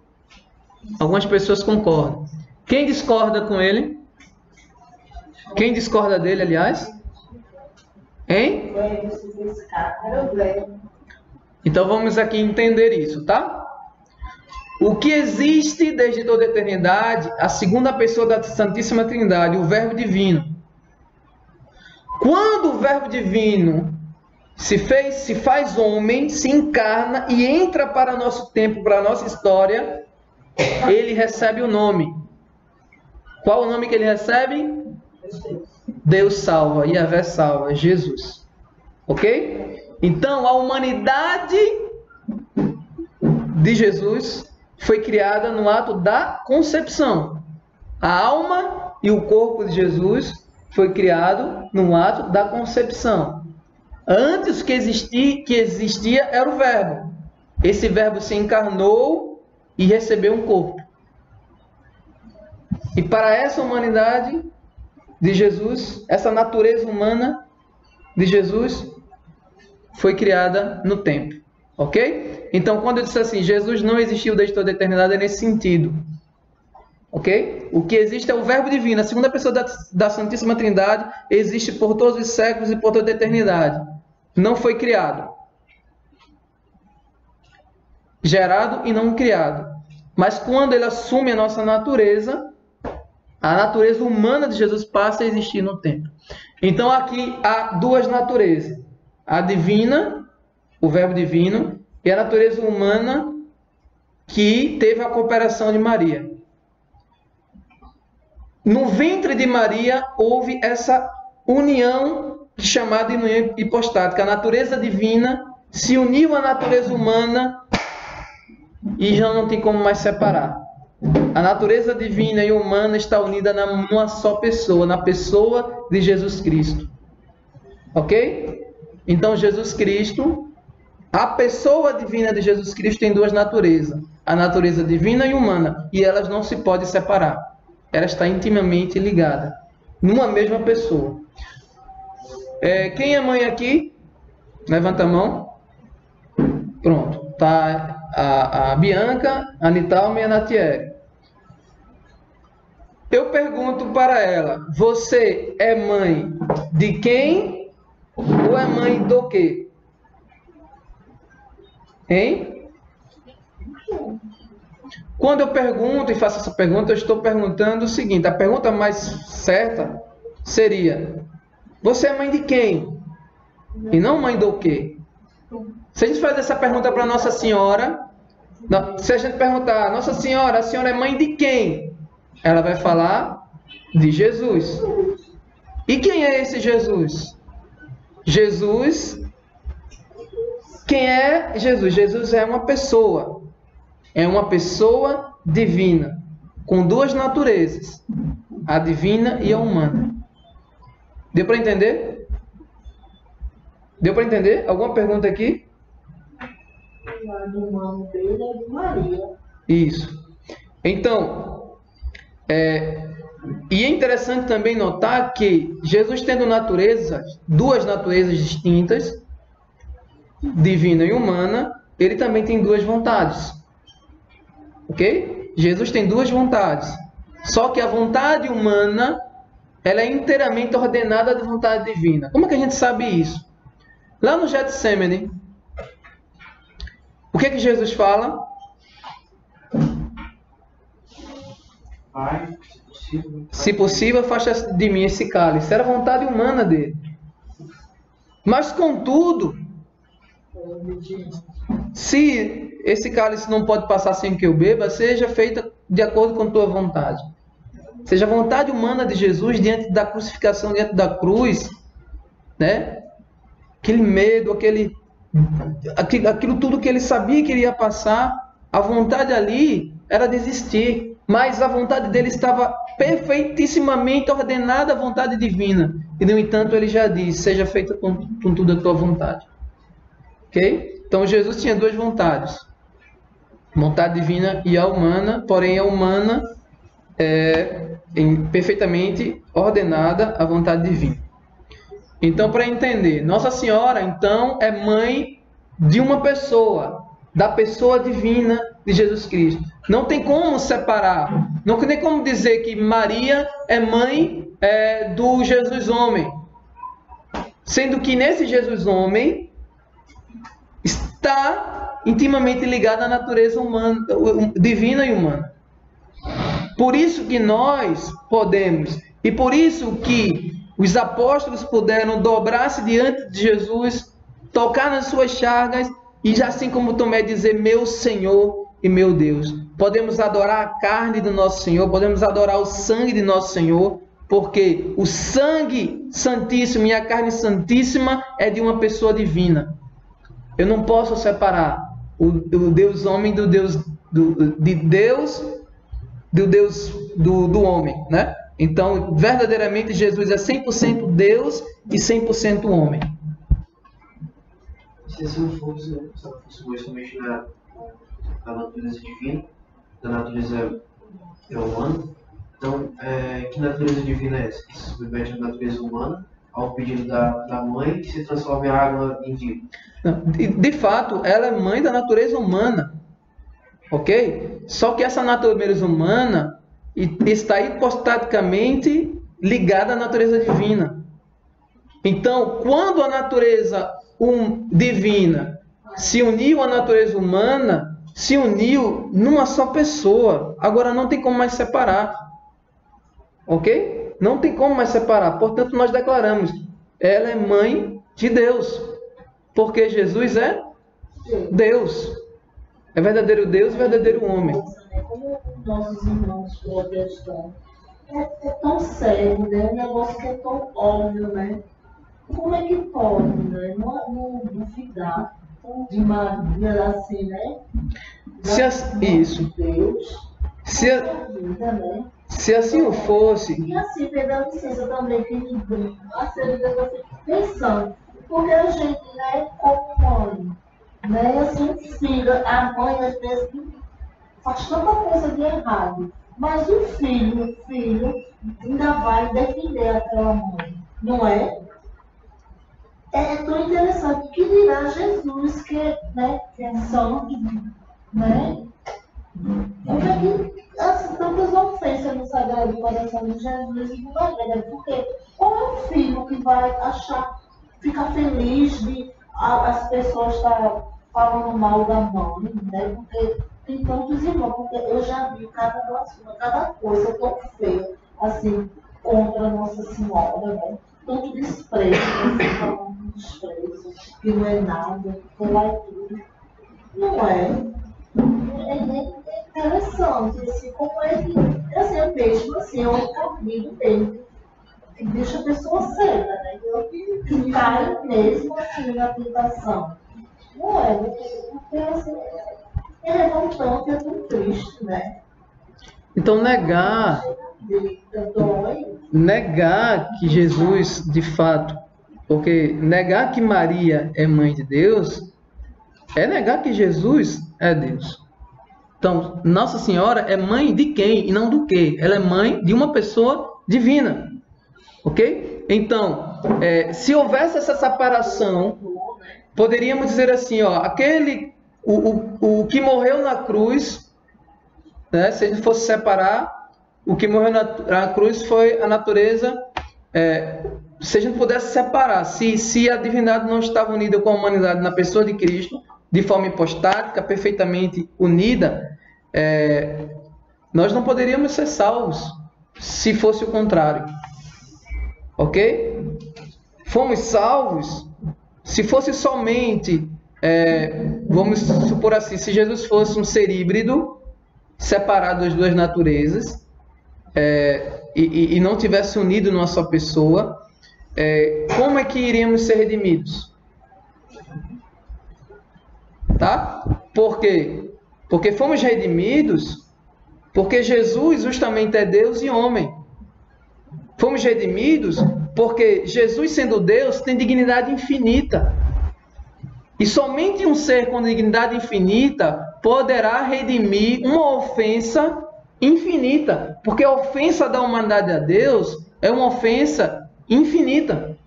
Algumas pessoas concordam. Quem discorda com ele? Quem discorda dele, aliás? Hein? Então vamos aqui entender isso, tá? O que existe desde toda a eternidade, a segunda pessoa da Santíssima Trindade, o Verbo Divino. Quando o Verbo Divino se faz homem, se encarna e entra para nosso tempo, para a nossa história, ele recebe o nome. Qual o nome que ele recebe? Deus salva, Yahvé salva, Jesus. Ok? Então, a humanidade de Jesus foi criada no ato da concepção. A alma e o corpo de Jesus foi criado no ato da concepção. Antes que existia era o Verbo. Esse Verbo se encarnou e recebeu um corpo. E para essa humanidade de Jesus, essa natureza humana de Jesus foi criada no tempo. Ok? Então, quando eu disse assim, Jesus não existiu desde toda a eternidade, é nesse sentido. Ok? O que existe é o Verbo Divino. A segunda pessoa da Santíssima Trindade existe por todos os séculos e por toda a eternidade. Não foi criado. Gerado e não criado. Mas quando ele assume a nossa natureza, a natureza humana de Jesus passa a existir no tempo. Então aqui há duas naturezas. A divina, o Verbo Divino, e a natureza humana que teve a cooperação de Maria. No ventre de Maria houve essa união chamada de união hipostática. A natureza divina se uniu à natureza humana e já não tem como mais separar. A natureza divina e humana está unida numa só pessoa, na pessoa de Jesus Cristo. Ok? Então Jesus Cristo, a pessoa divina de Jesus Cristo tem duas naturezas. A natureza divina e humana. E elas não se podem separar. Ela está intimamente ligada. Numa mesma pessoa. Quem é mãe aqui? Levanta a mão. Pronto. Tá a Bianca, a Nitalma e a Natiere. Eu pergunto para ela, você é mãe de quem ou é mãe do quê? Hein? Quando eu pergunto e faço essa pergunta, eu estou perguntando o seguinte: a pergunta mais certa seria: você é mãe de quem? E não mãe do quê? Se a gente faz essa pergunta para Nossa Senhora, se a gente perguntar: Nossa Senhora, a senhora é mãe de quem? Ela vai falar de Jesus. E quem é esse Jesus? Jesus, quem é Jesus? Jesus é uma pessoa. É uma pessoa divina, com duas naturezas, a divina e a humana. Deu para entender? Deu para entender? Alguma pergunta aqui? O lado humano dele é de Maria. Isso. Então, e é interessante também notar que Jesus, tendo duas naturezas distintas, divina e humana, ele também tem duas vontades. Ok? Jesus tem duas vontades. Só que a vontade humana, ela é inteiramente ordenada da vontade divina. Como é que a gente sabe isso? Lá no Getsemane, o que é que Jesus fala? Pai, Se possível, afasta de mim esse cálice. Era a vontade humana dele. Mas, contudo, se esse cálice não pode passar sem que eu beba, seja feita de acordo com a tua vontade. Seja a vontade humana de Jesus diante da crucificação, diante da cruz, né? Aquele medo, aquilo tudo que ele sabia que iria passar, a vontade ali era desistir. Mas a vontade dele estava perfeitissimamente ordenada à vontade divina. E, no entanto, ele já diz: seja feita com tudo a tua vontade. Ok? Então, Jesus tinha duas vontades. Vontade divina e a humana. Porém, a humana é perfeitamente ordenada à vontade divina. Então, para entender, Nossa Senhora, então, é mãe de uma pessoa, da pessoa divina de Jesus Cristo. Não tem como separar. Não tem como dizer que Maria é mãe do Jesus homem. Sendo que nesse Jesus homem está intimamente ligada à natureza humana, divina e humana. Por isso que nós podemos, e por isso que os apóstolos puderam dobrar-se diante de Jesus, tocar nas suas chagas, e assim como Tomé dizer: meu Senhor e meu Deus. Podemos adorar a carne do nosso Senhor, podemos adorar o sangue de nosso Senhor, porque o sangue santíssimo e a carne santíssima é de uma pessoa divina. Eu não posso separar o Deus homem do Deus do homem, né? Então, verdadeiramente, Jesus é 100% Deus e 100% homem. Se assim fosse, né? Se ela fosse mais somente na natureza divina, da natureza humana, então, que natureza divina é essa? Que se submete à natureza humana, ao pedido da mãe, que se transforma em água em vinho. De fato, ela é mãe da natureza humana. Ok? Só que essa natureza humana está hipostaticamente ligada à natureza divina. Então, quando a natureza divina se uniu à natureza humana, se uniu numa só pessoa. Agora não tem como mais separar. Ok? Não tem como mais separar. Portanto, nós declaramos: ela é mãe de Deus. Porque Jesus é Deus. É verdadeiro Deus e verdadeiro homem. Como nossos irmãos protestantes, é tão sério, né? Um negócio que é tão óbvio, né? Como é que pode, né? Não duvidar de Maria assim, né? Isso. Deus, vida, né? Se assim fosse. E assim, pegando licença também, que me brinca, assim, pensando, porque a gente, né, como mãe, né, assim, filho, a mãe às vezes faz tanta coisa de errado, mas o filho ainda vai defender aquela mãe, não é? É tão interessante que dirá Jesus, que é santo, né? Como é que assim, tantas ofensas no Sagrado Coração de Jesus e de Maria, porque qual é o filho que vai ficar feliz de as pessoas estar falando mal da mãe, né? Porque tem tantos irmãos, porque eu já vi cada coisa tão feia, assim, contra Nossa Senhora, né? Tanto desprezo, assim, falando de desprezo, que não é nada, que lá é tudo. Não é. É interessante, assim, como é que, assim, eu mesmo, assim, é um caminho dele, que deixa a pessoa cega, né? Que cai mesmo, assim, na tentação. Não é, porque, assim, é revoltante, é tão triste, né? Então negar que Jesus, de fato, porque negar que Maria é mãe de Deus, é negar que Jesus é Deus. Então, Nossa Senhora é mãe de quem e não do que? Ela é mãe de uma pessoa divina. Ok? Então, se houvesse essa separação, poderíamos dizer assim, ó, o que morreu na cruz, né, se a gente fosse separar, o que morreu na cruz foi a natureza. Se a gente pudesse separar, se a divindade não estava unida com a humanidade na pessoa de Cristo, de forma hipostática, perfeitamente unida, nós não poderíamos ser salvos se fosse o contrário. Ok? Fomos salvos se fosse somente, vamos supor assim, se Jesus fosse um ser híbrido, separado das duas naturezas, e não tivesse unido numa só pessoa, como é que iríamos ser redimidos? Tá? Por quê? Porque fomos redimidos porque Jesus justamente é Deus e homem. Fomos redimidos porque Jesus, sendo Deus, tem dignidade infinita. E somente um ser com dignidade infinita poderá redimir uma ofensa infinita. Porque a ofensa da humanidade a Deus é uma ofensa infinita.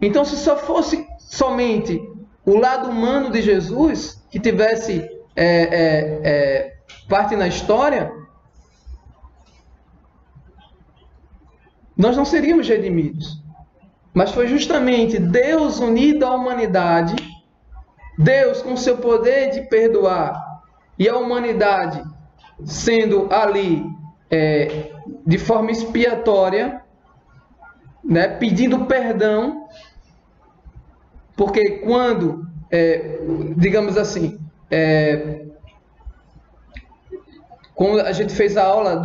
Então, se só fosse somente o lado humano de Jesus que tivesse parte na história, nós não seríamos redimidos. Mas foi justamente Deus unido à humanidade, Deus com seu poder de perdoar, e a humanidade sendo ali de forma expiatória, né, pedindo perdão, porque quando, digamos assim, quando a gente fez a aula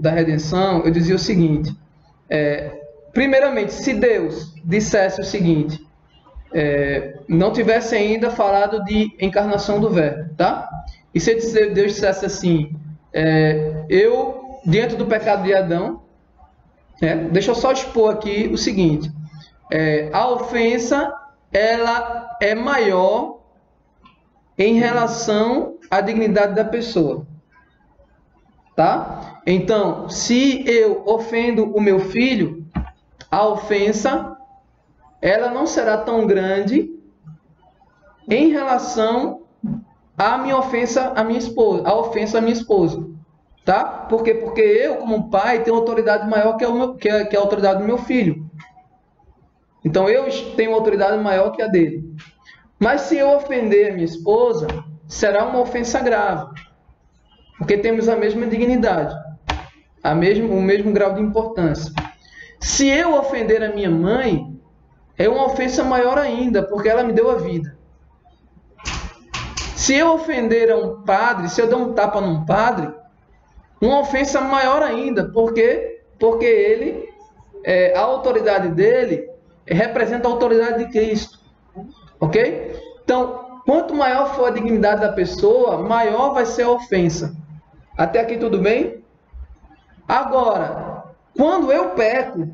da redenção, eu dizia o seguinte, primeiramente, se Deus dissesse o seguinte, não tivesse ainda falado de encarnação do Verbo, tá? E se Deus dissesse assim, eu, diante do pecado de Adão, deixa eu só expor aqui o seguinte, a ofensa, ela é maior em relação à dignidade da pessoa, tá? Então, se eu ofendo o meu filho, a ofensa, ela não será tão grande em relação à minha ofensa à minha esposa, a ofensa à minha esposa, tá? Por quê? Porque eu, como pai, tenho autoridade maior que a autoridade do meu filho. Então, eu tenho autoridade maior que a dele. Mas se eu ofender a minha esposa, será uma ofensa grave, porque temos a mesma dignidade, o mesmo grau de importância. Se eu ofender a minha mãe, é uma ofensa maior ainda, porque ela me deu a vida. Se eu ofender a um padre, se eu der um tapa num padre, uma ofensa maior ainda, porque ele, a autoridade dele representa a autoridade de Cristo, ok? Então, quanto maior for a dignidade da pessoa, maior vai ser a ofensa. Até aqui tudo bem? Agora, quando eu peco,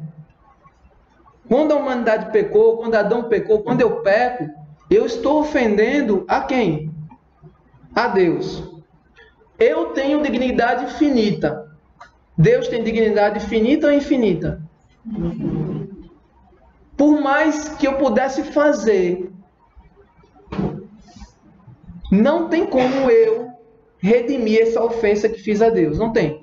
quando a humanidade pecou, quando Adão pecou, quando eu peco, eu estou ofendendo a quem? A Deus. Eu tenho dignidade finita. Deus tem dignidade finita ou infinita? Por mais que eu pudesse fazer, não tem como eu redimir essa ofensa que fiz a Deus. Não tem.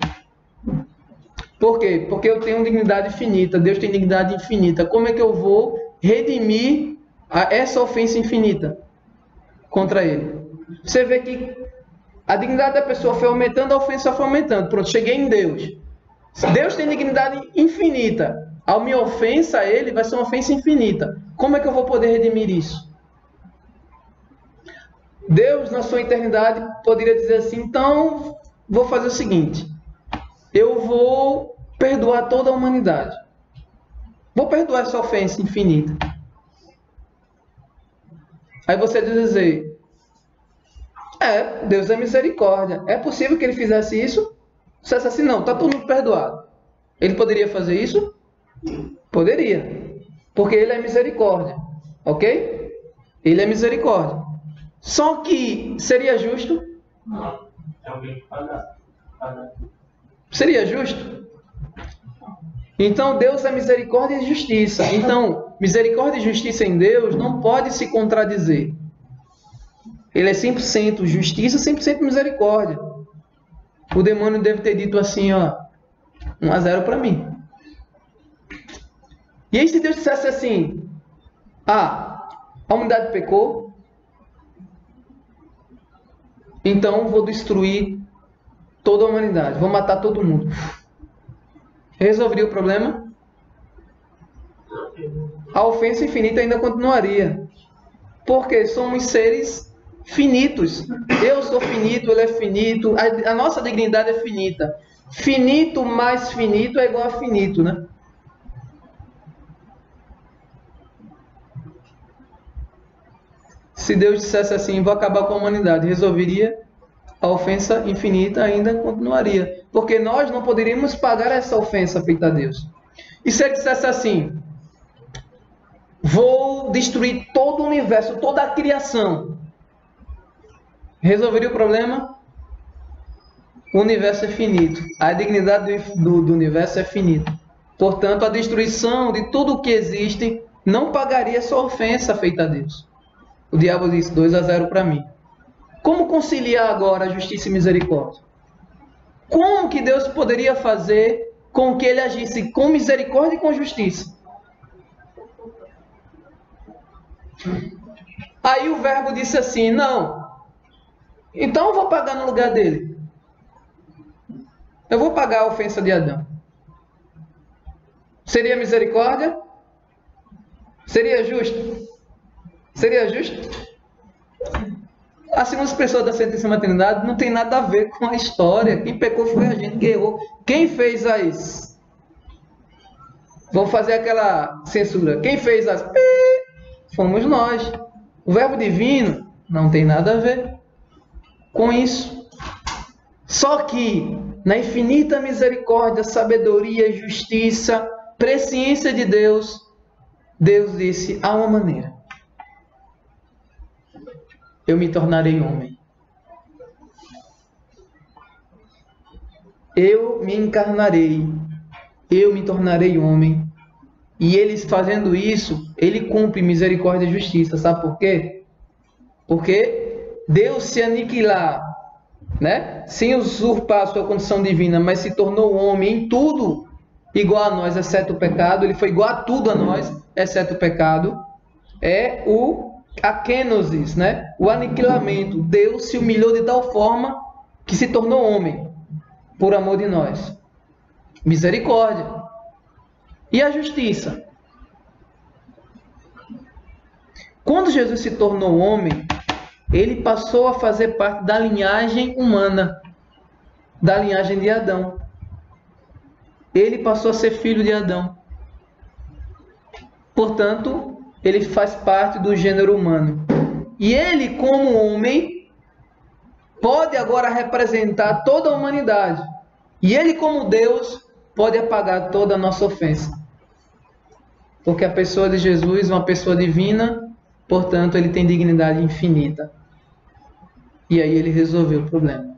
Por quê? Porque eu tenho dignidade finita, Deus tem dignidade infinita. Como é que eu vou redimir essa ofensa infinita contra ele. Você vê que a dignidade da pessoa foi aumentando, a ofensa foi aumentando. Pronto, cheguei em Deus. Deus tem dignidade infinita. A minha ofensa a ele vai ser uma ofensa infinita. Como é que eu vou poder redimir isso? Deus, na sua eternidade, poderia dizer assim, então, vou fazer o seguinte. Eu vou perdoar toda a humanidade. Vou perdoar essa ofensa infinita. Aí você dizer, Deus é misericórdia. É possível que ele fizesse isso? Se fosse assim, não, está todo mundo perdoado. Ele poderia fazer isso? Poderia. Porque ele é misericórdia. Ok? Ele é misericórdia. Só que seria justo? Não. É alguém que pagar. Seria justo? Então Deus é misericórdia e justiça. Então, misericórdia e justiça em Deus não pode se contradizer. Ele é 100% justiça, 100% misericórdia. O demônio deve ter dito assim, ó, 1-0 para mim. E aí se Deus dissesse assim, a humanidade pecou, então vou destruir toda a humanidade, vou matar todo mundo. Resolveria o problema? A ofensa infinita ainda continuaria. Porque somos seres finitos. Eu sou finito, ele é finito. A nossa dignidade é finita. Finito mais finito é igual a finito, né? Se Deus dissesse assim, vou acabar com a humanidade, resolveria? A ofensa infinita ainda continuaria. Porque nós não poderíamos pagar essa ofensa feita a Deus. E se ele dissesse assim, vou destruir todo o universo, toda a criação, resolveria o problema? O universo é finito. A dignidade do universo é finita. Portanto, a destruição de tudo o que existe não pagaria essa ofensa feita a Deus. O diabo disse 2-0 para mim. Como conciliar agora a justiça e misericórdia? Como que Deus poderia fazer com que ele agisse com misericórdia e com justiça? Aí o verbo disse assim, não, então eu vou pagar no lugar dele. Eu vou pagar a ofensa de Adão. Seria misericórdia? Seria justo? Seria justo? A segunda pessoa da Santíssima Trindade não tem nada a ver com a história. Quem pecou foi a gente que errou. Quem fez as... Vou fazer aquela censura. Quem fez as... Fomos nós. O verbo divino não tem nada a ver com isso. Só que na infinita misericórdia, sabedoria, justiça, presciência de Deus, Deus disse, há uma maneira. Eu me tornarei homem. Eu me encarnarei. Eu me tornarei homem. E ele fazendo isso, ele cumpre misericórdia e justiça. Sabe por quê? Porque Deus se aniquilar, né? Sem usurpar a sua condição divina, mas se tornou homem em tudo igual a nós, exceto o pecado. Ele foi igual a tudo a nós, exceto o pecado. É a kenosis, né? O aniquilamento. Deus se humilhou de tal forma que se tornou homem por amor de nós. Misericórdia. E a justiça? Quando Jesus se tornou homem, ele passou a fazer parte da linhagem humana, da linhagem de Adão. Ele passou a ser filho de Adão. Portanto, ele faz parte do gênero humano. E ele, como homem, pode agora representar toda a humanidade. E ele, como Deus, pode apagar toda a nossa ofensa. Porque a pessoa de Jesus é uma pessoa divina, portanto, ele tem dignidade infinita. E aí ele resolveu o problema.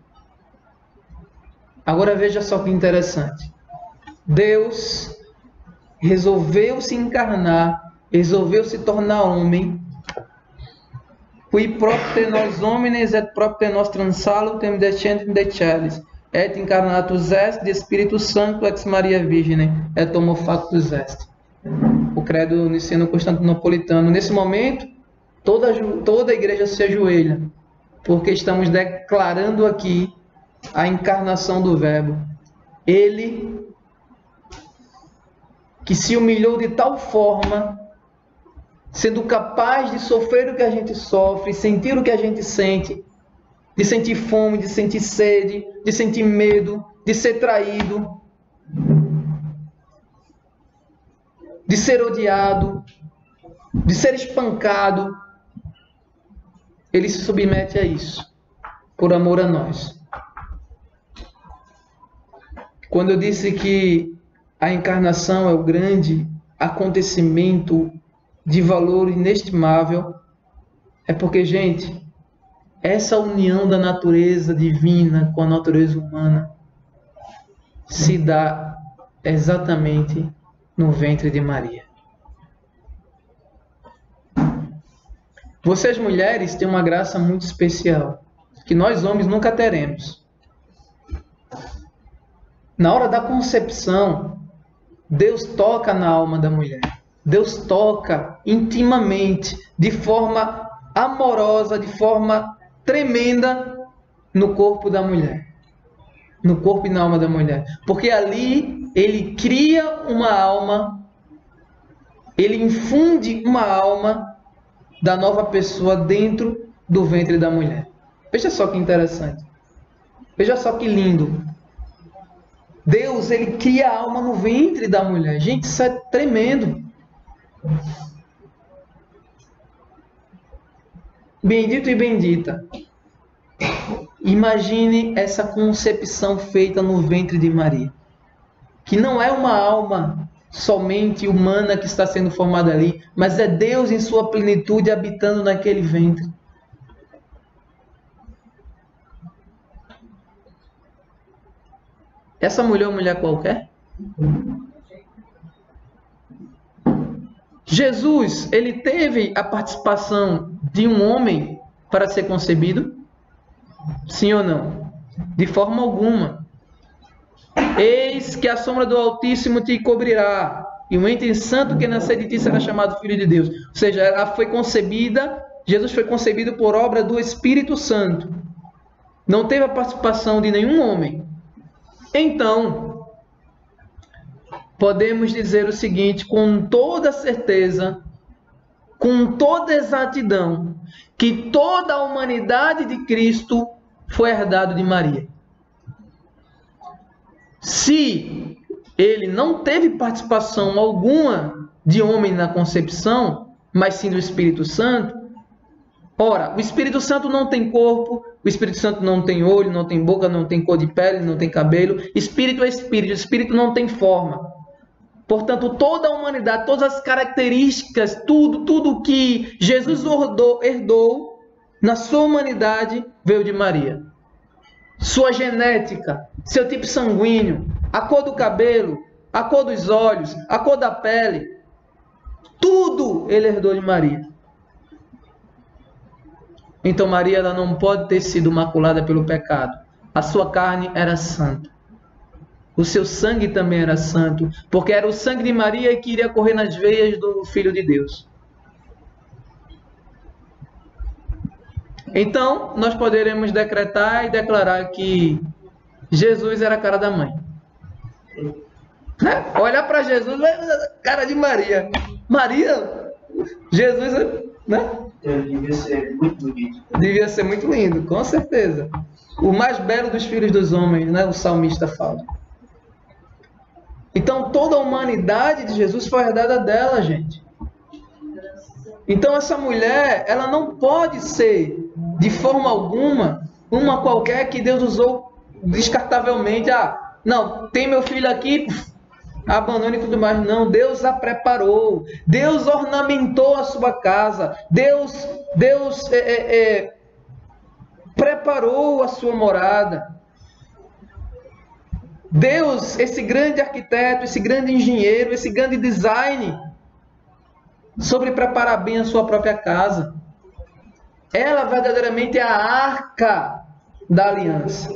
Agora veja só que interessante. Deus resolveu se encarnar, resolveu se tornar homem. Qui propter nos homines et propter nostrum salutem descendet de celis, et incarnatus est de Spiritus Sancto ex Maria Virgine, et homo factus est. o credo niceno-constantinopolitano. Nesse momento, toda a igreja se ajoelha, porque estamos declarando aqui a encarnação do Verbo. Ele que se humilhou de tal forma, sendo capaz de sofrer o que a gente sofre, sentir o que a gente sente, de sentir fome, de sentir sede, de sentir medo, de ser traído, de ser odiado, de ser espancado. Ele se submete a isso, por amor a nós. Quando eu disse que a encarnação é o grande acontecimento de valor inestimável, é porque, gente, essa união da natureza divina com a natureza humana se dá exatamente no ventre de Maria. Vocês mulheres têm uma graça muito especial, que nós homens nunca teremos. Na hora da concepção, Deus toca na alma da mulher. Deus toca intimamente, de forma amorosa, de forma tremenda no corpo da mulher. No corpo e na alma da mulher. Porque ali ele cria uma alma, ele infunde uma alma da nova pessoa dentro do ventre da mulher. Veja só que interessante. Veja só que lindo. Deus, ele cria a alma no ventre da mulher. Gente, isso é tremendo. Bendito e bendita. Imagine essa concepção feita no ventre de Maria. Que não é uma alma somente humana que está sendo formada ali, mas é Deus em sua plenitude habitando naquele ventre. Essa mulher é uma mulher qualquer? Jesus, ele teve a participação de um homem para ser concebido? Sim ou não? De forma alguma. Eis que a sombra do Altíssimo te cobrirá, e o ente santo que nascer de ti será chamado Filho de Deus. Ou seja, ela foi concebida, Jesus foi concebido por obra do Espírito Santo. Não teve a participação de nenhum homem. Então, podemos dizer o seguinte, com toda certeza, com toda exatidão, que toda a humanidade de Cristo foi herdada de Maria. Se ele não teve participação alguma de homem na concepção, mas sim do Espírito Santo, ora, o Espírito Santo não tem corpo, o Espírito Santo não tem olho, não tem boca, não tem cor de pele, não tem cabelo. Espírito é Espírito, o Espírito não tem forma. Portanto, toda a humanidade, todas as características, tudo que Jesus herdou na sua humanidade veio de Maria. Sua genética, seu tipo sanguíneo, a cor do cabelo, a cor dos olhos, a cor da pele, tudo ele herdou de Maria. Então Maria, ela não pode ter sido maculada pelo pecado. A sua carne era santa. O seu sangue também era santo, porque era o sangue de Maria que iria correr nas veias do Filho de Deus. Então, nós poderemos decretar e declarar que Jesus era a cara da mãe. Né? Olhar para Jesus, cara de Maria. Maria, Jesus, né? Devia ser muito bonito. Devia ser muito lindo, com certeza. O mais belo dos filhos dos homens, né? O salmista fala. Então, toda a humanidade de Jesus foi herdada dela, gente. Então, essa mulher, ela não pode ser, de forma alguma, uma qualquer que Deus usou descartavelmente. Ah, não, tem meu filho aqui, abandone e tudo mais. Não, Deus a preparou. Deus ornamentou a sua casa. Deus preparou a sua morada. Deus, esse grande arquiteto, esse grande engenheiro, esse grande design, sobre preparar bem a sua própria casa. Ela verdadeiramente é a arca da aliança.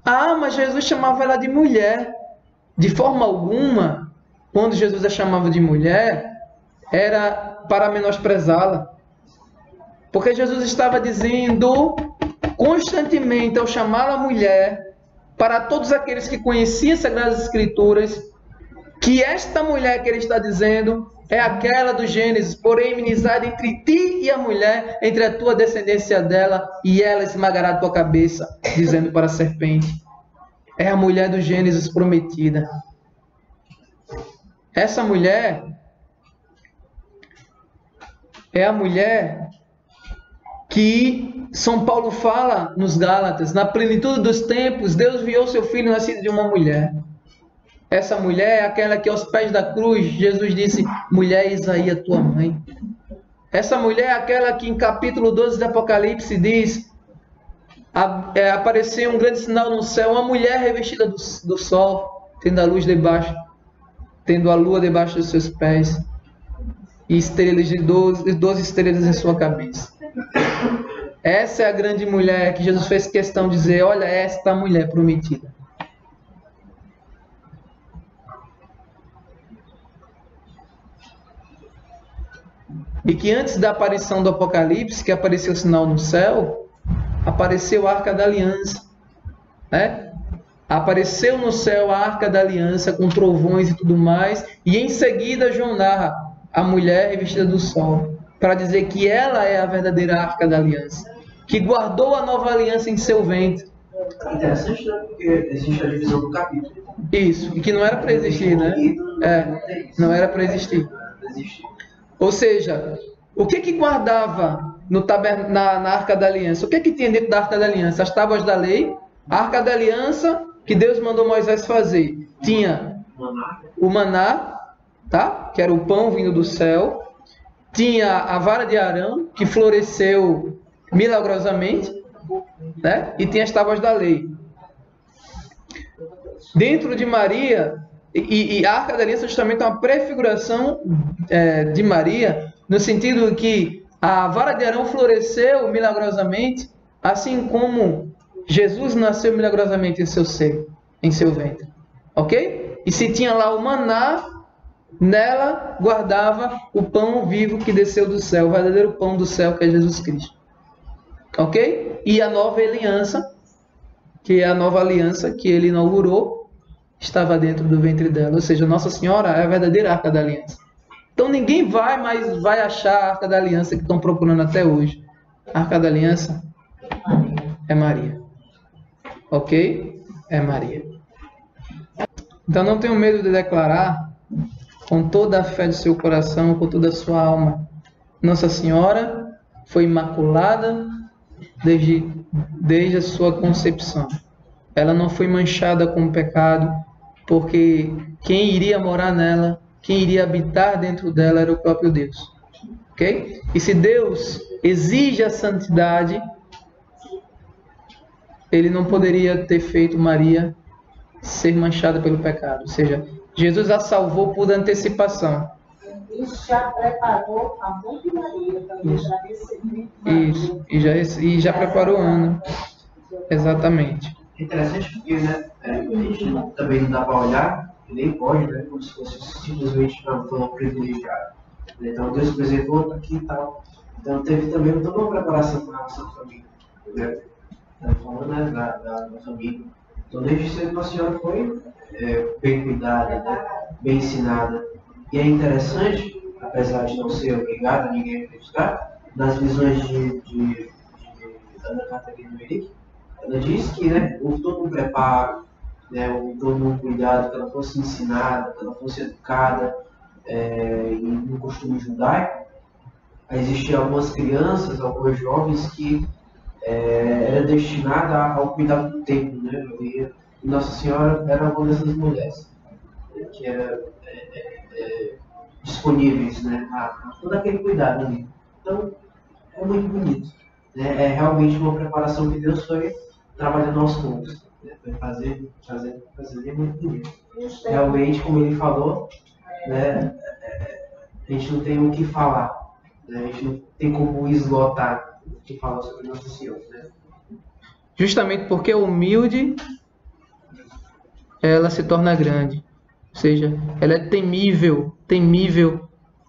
Ah, mas Jesus chamava ela de mulher. De forma alguma, quando Jesus a chamava de mulher, era para menosprezá-la. Porque Jesus estava dizendo constantemente, ao chamá-la mulher, para todos aqueles que conheciam as Sagradas Escrituras, que esta mulher que ele está dizendo é aquela do Gênesis, porém inimizade entre ti e a mulher, entre a tua descendência dela, e ela esmagará a tua cabeça, dizendo para a serpente. É a mulher do Gênesis prometida. Essa mulher é a mulher que São Paulo fala nos Gálatas, na plenitude dos tempos, Deus enviou seu filho nascido de uma mulher. Essa mulher é aquela que aos pés da cruz, Jesus disse, mulher, eis aí a tua mãe. Essa mulher é aquela que em capítulo 12 do Apocalipse diz, apareceu um grande sinal no céu, uma mulher revestida do sol, tendo a luz debaixo, tendo a lua debaixo dos seus pés, e estrelas de 12 estrelas em sua cabeça. Essa é a grande mulher que Jesus fez questão de dizer, olha, esta mulher prometida. E que antes da aparição do Apocalipse, que apareceu o sinal no céu, apareceu a Arca da Aliança, né? Apareceu no céu a Arca da Aliança com trovões e tudo mais, e em seguida João narra a mulher revestida do sol, para dizer que ela é a verdadeira Arca da Aliança, que guardou a nova aliança em seu ventre. Interessante, né? Porque existe a divisão do capítulo. Isso, e que não era para existir, né? Não era para existir. Ou seja, o que guardava na Arca da Aliança? O que tinha dentro da Arca da Aliança? As tábuas da lei, a Arca da Aliança que Deus mandou Moisés fazer. Tinha o maná, tá? Que era o pão vindo do céu. Tinha a vara de Arão, que floresceu milagrosamente, né? E tinha as tábuas da lei. Dentro de Maria, e a Arca da Aliança justamente é uma prefiguração de Maria, no sentido que a vara de Arão floresceu milagrosamente, assim como Jesus nasceu milagrosamente em seu seio, em seu ventre. Ok? E se tinha lá o maná, nela guardava o pão vivo que desceu do céu, o verdadeiro pão do céu que é Jesus Cristo. Ok? E a nova aliança, que é a nova aliança que ele inaugurou, estava dentro do ventre dela. Ou seja, Nossa Senhora é a verdadeira Arca da Aliança. Então ninguém vai achar a Arca da Aliança que estão procurando até hoje. A Arca da Aliança é Maria. Ok? É Maria. Então não tenham medo de declarar com toda a fé do seu coração, com toda a sua alma. Nossa Senhora foi imaculada desde a sua concepção. Ela não foi manchada com pecado, porque quem iria morar nela, quem iria habitar dentro dela era o próprio Deus. Ok? E se Deus exige a santidade, ele não poderia ter feito Maria ser manchada pelo pecado. Ou seja, Jesus a salvou por antecipação. Isso já preparou a mãe de Maria para deixar receber. Isso, e já preparou Ana. Exatamente. É interessante porque, né, a gente também não dá para olhar, e nem pode, né, como se fosse simplesmente uma privilegiada. Então Deus preservou aqui e tal. Então teve também toda uma preparação para a nossa família. Né? Falando, né, da família. Então desde cedo Nossa Senhora foi bem cuidada, né, bem ensinada. E é interessante, apesar de não ser obrigado a ninguém a acreditar, nas visões de Ana Catarina Henrique, ela diz que, né, houve todo um preparo, né, houve todo um cuidado, que ela fosse ensinada, que ela fosse educada no costume judaico. Existiam algumas crianças, algumas jovens que era destinada ao cuidado do templo, né? E Nossa Senhora era uma dessas mulheres, que era disponíveis, né, a todo aquele cuidado ali. Então, é muito bonito, né? É realmente uma preparação que Deus foi trabalhando aos poucos, né? Foi fazer é muito bonito. Realmente, como ele falou, né, a gente não tem o que falar, né? A gente não tem como esgotar o que falar sobre Nossa Senhora, né? Justamente porque é humilde ela se torna grande. Ou seja, ela é temível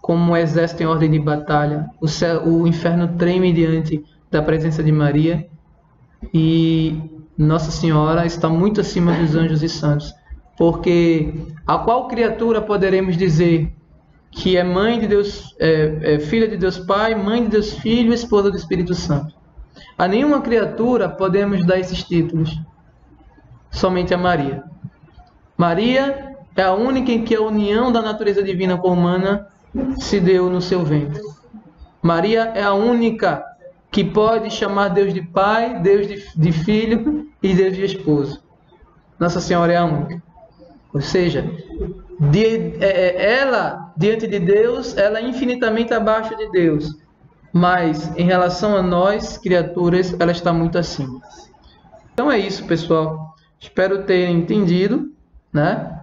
como um exército em ordem de batalha. O inferno treme diante da presença de Maria e Nossa Senhora está muito acima dos anjos e santos. Porque a qual criatura poderemos dizer que é mãe de Deus, filha de Deus Pai, mãe de Deus Filho, esposa do Espírito Santo? A nenhuma criatura podemos dar esses títulos, somente a Maria. Maria é a única em que a união da natureza divina com a humana se deu no seu ventre. Maria é a única que pode chamar Deus de Pai, Deus de Filho e Deus de Esposo. Nossa Senhora é a única. Ou seja, ela, diante de Deus, ela é infinitamente abaixo de Deus. Mas, em relação a nós, criaturas, ela está muito acima. Então é isso, pessoal. Espero ter entendido, né?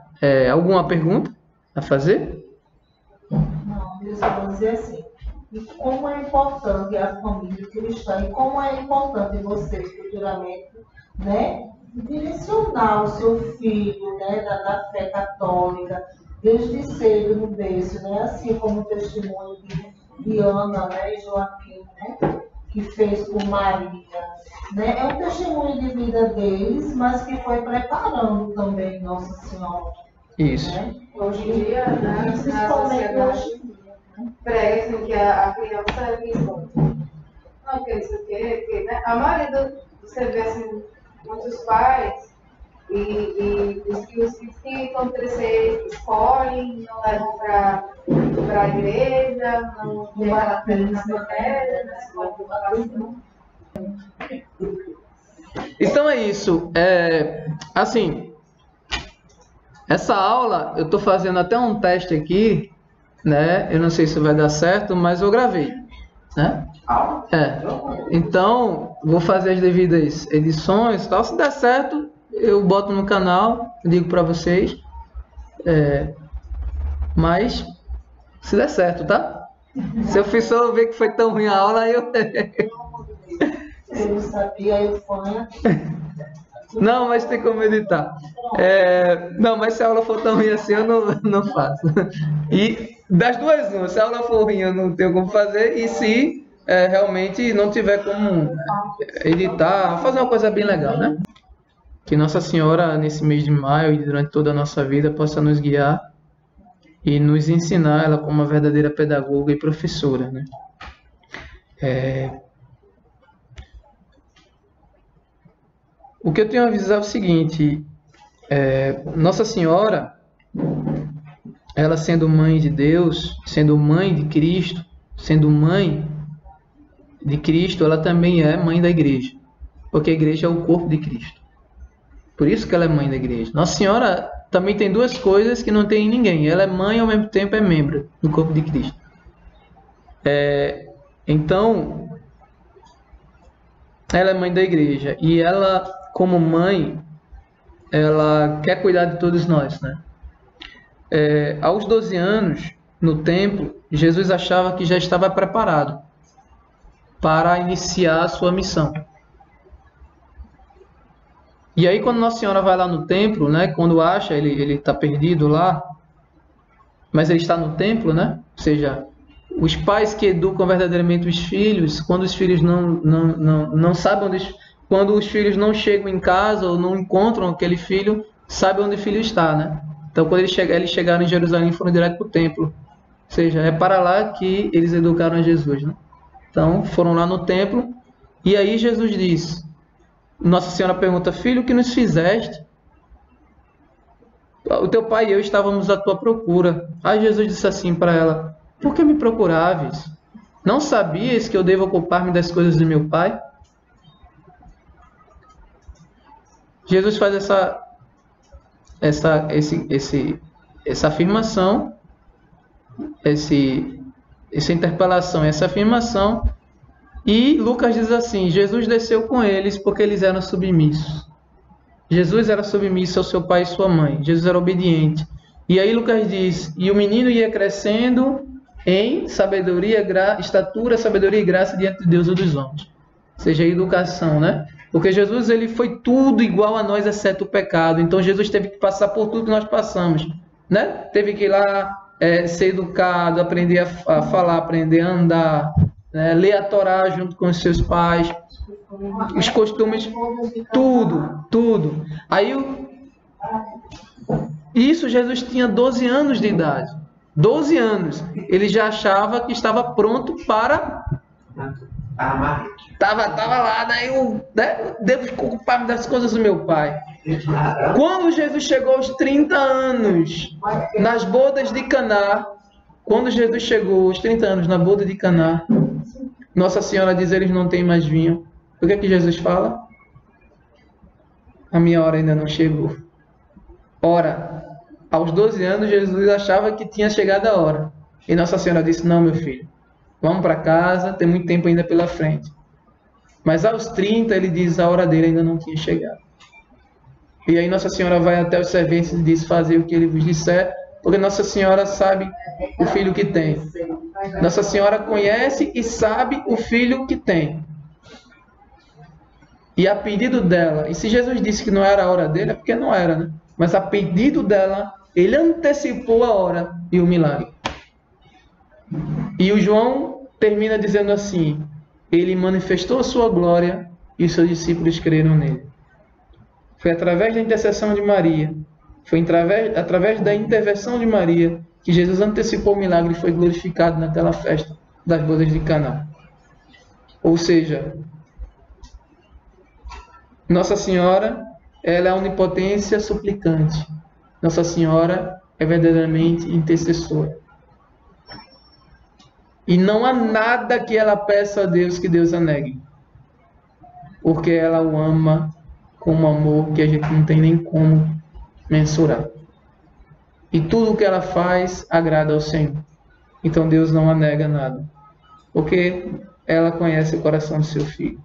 Alguma pergunta a fazer? Não, eu só vou dizer assim. E como é importante a família cristã, e como é importante você, futuramente, né, direcionar o seu filho, né, da fé católica, desde cedo no berço, né, assim como o testemunho de Ana, né, e Joaquim, né, que fez por Maria, né, é um testemunho de vida deles, mas que foi preparando também Nossa Senhora. Isso. Né? Hoje em dia, né, na sociedade, prega assim, que a criança é visão. Não, porque isso aqui, né? A maioria você vê assim, muitos pais e os filhos que vão crescer escolhem, não levam para a igreja, não tem aquela feliz matéria, né? Então é isso. Assim, essa aula eu estou fazendo até um teste aqui, né? Eu não sei se vai dar certo, mas eu gravei, né? Então vou fazer as devidas edições, tal. Se der certo, eu boto no canal, digo para vocês. Mas se der certo, tá? Se eu fiz só ver que foi tão ruim a aula, aí eu Eu não sabia, eu fanha. Não, mas tem como editar. Não, mas se a aula for tão ruim assim, eu não faço. E das duas, uma. Se a aula for ruim, eu não tenho como fazer. E se realmente não tiver como editar, fazer uma coisa bem legal, né? Que Nossa Senhora, nesse mês de maio e durante toda a nossa vida, possa nos guiar e nos ensinar ela como uma verdadeira pedagoga e professora, né? O que eu tenho a avisar é o seguinte, Nossa Senhora, ela sendo mãe de Deus, sendo mãe de Cristo, sendo mãe de Cristo, ela também é mãe da igreja, porque a igreja é o corpo de Cristo. Por isso que ela é mãe da igreja. Nossa Senhora também tem duas coisas que não tem em ninguém. Ela é mãe e ao mesmo tempo é membro do corpo de Cristo. Então, ela é mãe da igreja e ela, como mãe, ela quer cuidar de todos nós, né? Aos 12 anos, no templo, Jesus achava que já estava preparado para iniciar a sua missão. E aí, quando Nossa Senhora vai lá no templo, né? Quando acha, ele está perdido lá, mas ele está no templo, né? Ou seja, os pais que educam verdadeiramente os filhos, quando os filhos não sabem quando os filhos não chegam em casa ou não encontram aquele filho, sabem onde o filho está, né? Então, quando eles chegaram em Jerusalém, foram direto para o templo. Ou seja, é para lá que eles educaram a Jesus, né? Então, foram lá no templo e aí Jesus diz, Nossa Senhora pergunta, filho, o que nos fizeste? O teu pai e eu estávamos à tua procura. Aí Jesus disse assim para ela, por que me procuraves? Não sabias que eu devo ocupar-me das coisas de meu pai? Jesus faz essa afirmação, essa interpelação, essa afirmação, e Lucas diz assim, Jesus desceu com eles porque eles eram submissos. Jesus era submisso ao seu pai e sua mãe, Jesus era obediente. E aí Lucas diz, e o menino ia crescendo em sabedoria, estatura, sabedoria e graça diante de Deus e dos homens. Ou seja, a educação, né? Porque Jesus ele foi tudo igual a nós, exceto o pecado. Então Jesus teve que passar por tudo que nós passamos, né? Teve que ir lá ser educado, aprender a falar, aprender a andar, né? Ler a Torá junto com os seus pais, os costumes, tudo. Aí isso Jesus tinha 12 anos de idade. 12 anos. Ele já achava que estava pronto para amar. Tava lá, daí eu devo ocupar-me das coisas do meu pai. Quando Jesus chegou aos 30 anos, nas bodas de Caná, quando Jesus chegou aos 30 anos na boda de Caná, Nossa Senhora diz: eles não têm mais vinho. O que é que Jesus fala? A minha hora ainda não chegou. Ora, aos 12 anos, Jesus achava que tinha chegado a hora. E Nossa Senhora disse: não, meu filho, vamos para casa, tem muito tempo ainda pela frente. Mas aos 30, ele diz: a hora dele ainda não tinha chegado. E aí Nossa Senhora vai até os serventes e diz: fazer o que ele vos disser, porque Nossa Senhora sabe o filho que tem. Nossa Senhora conhece e sabe o filho que tem. E a pedido dela, e se Jesus disse que não era a hora dele, é porque não era, né? Mas a pedido dela, ele antecipou a hora e o milagre. E o João termina dizendo assim: ele manifestou a sua glória e seus discípulos creram nele. Foi através da intercessão de Maria, foi através da intervenção de Maria, que Jesus antecipou o milagre e foi glorificado naquela festa das bodas de Caná. Ou seja, Nossa Senhora, ela é a onipotência suplicante. Nossa Senhora é verdadeiramente intercessora. E não há nada que ela peça a Deus que Deus a negue. Porque ela o ama com um amor que a gente não tem nem como mensurar. E tudo o que ela faz agrada ao Senhor. Então Deus não a nega nada. Porque ela conhece o coração do seu filho.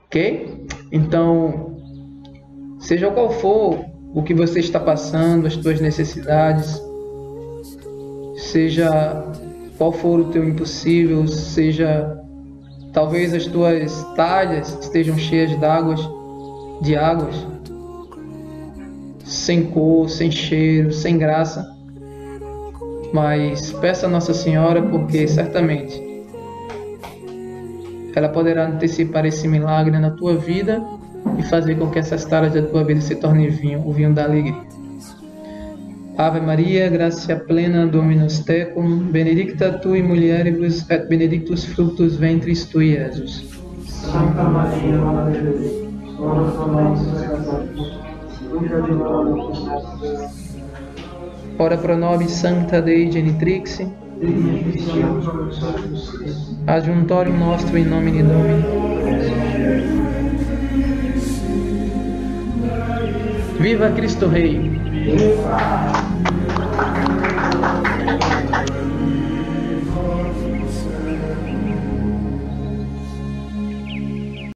Ok? Então, seja qual for o que você está passando, as tuas necessidades, seja qual for o teu impossível, seja talvez as tuas talhas estejam cheias de águas, sem cor, sem cheiro, sem graça, mas peça a Nossa Senhora, porque certamente ela poderá antecipar esse milagre na tua vida e fazer com que essas talhas da tua vida se tornem vinho, o vinho da alegria. Ave Maria, gratia plena, Dominus tecum, benedicta tui mulieribus et benedictus fructus ventris tui, Jesus. Santa Maria, Mãe de Deus, ora por nós pecadores, agora e na hora de nossa morte. Ora pro nobis Sancta Dei Genitrix, adjuntorium nostro in nomine Domini. Viva Cristo Rei!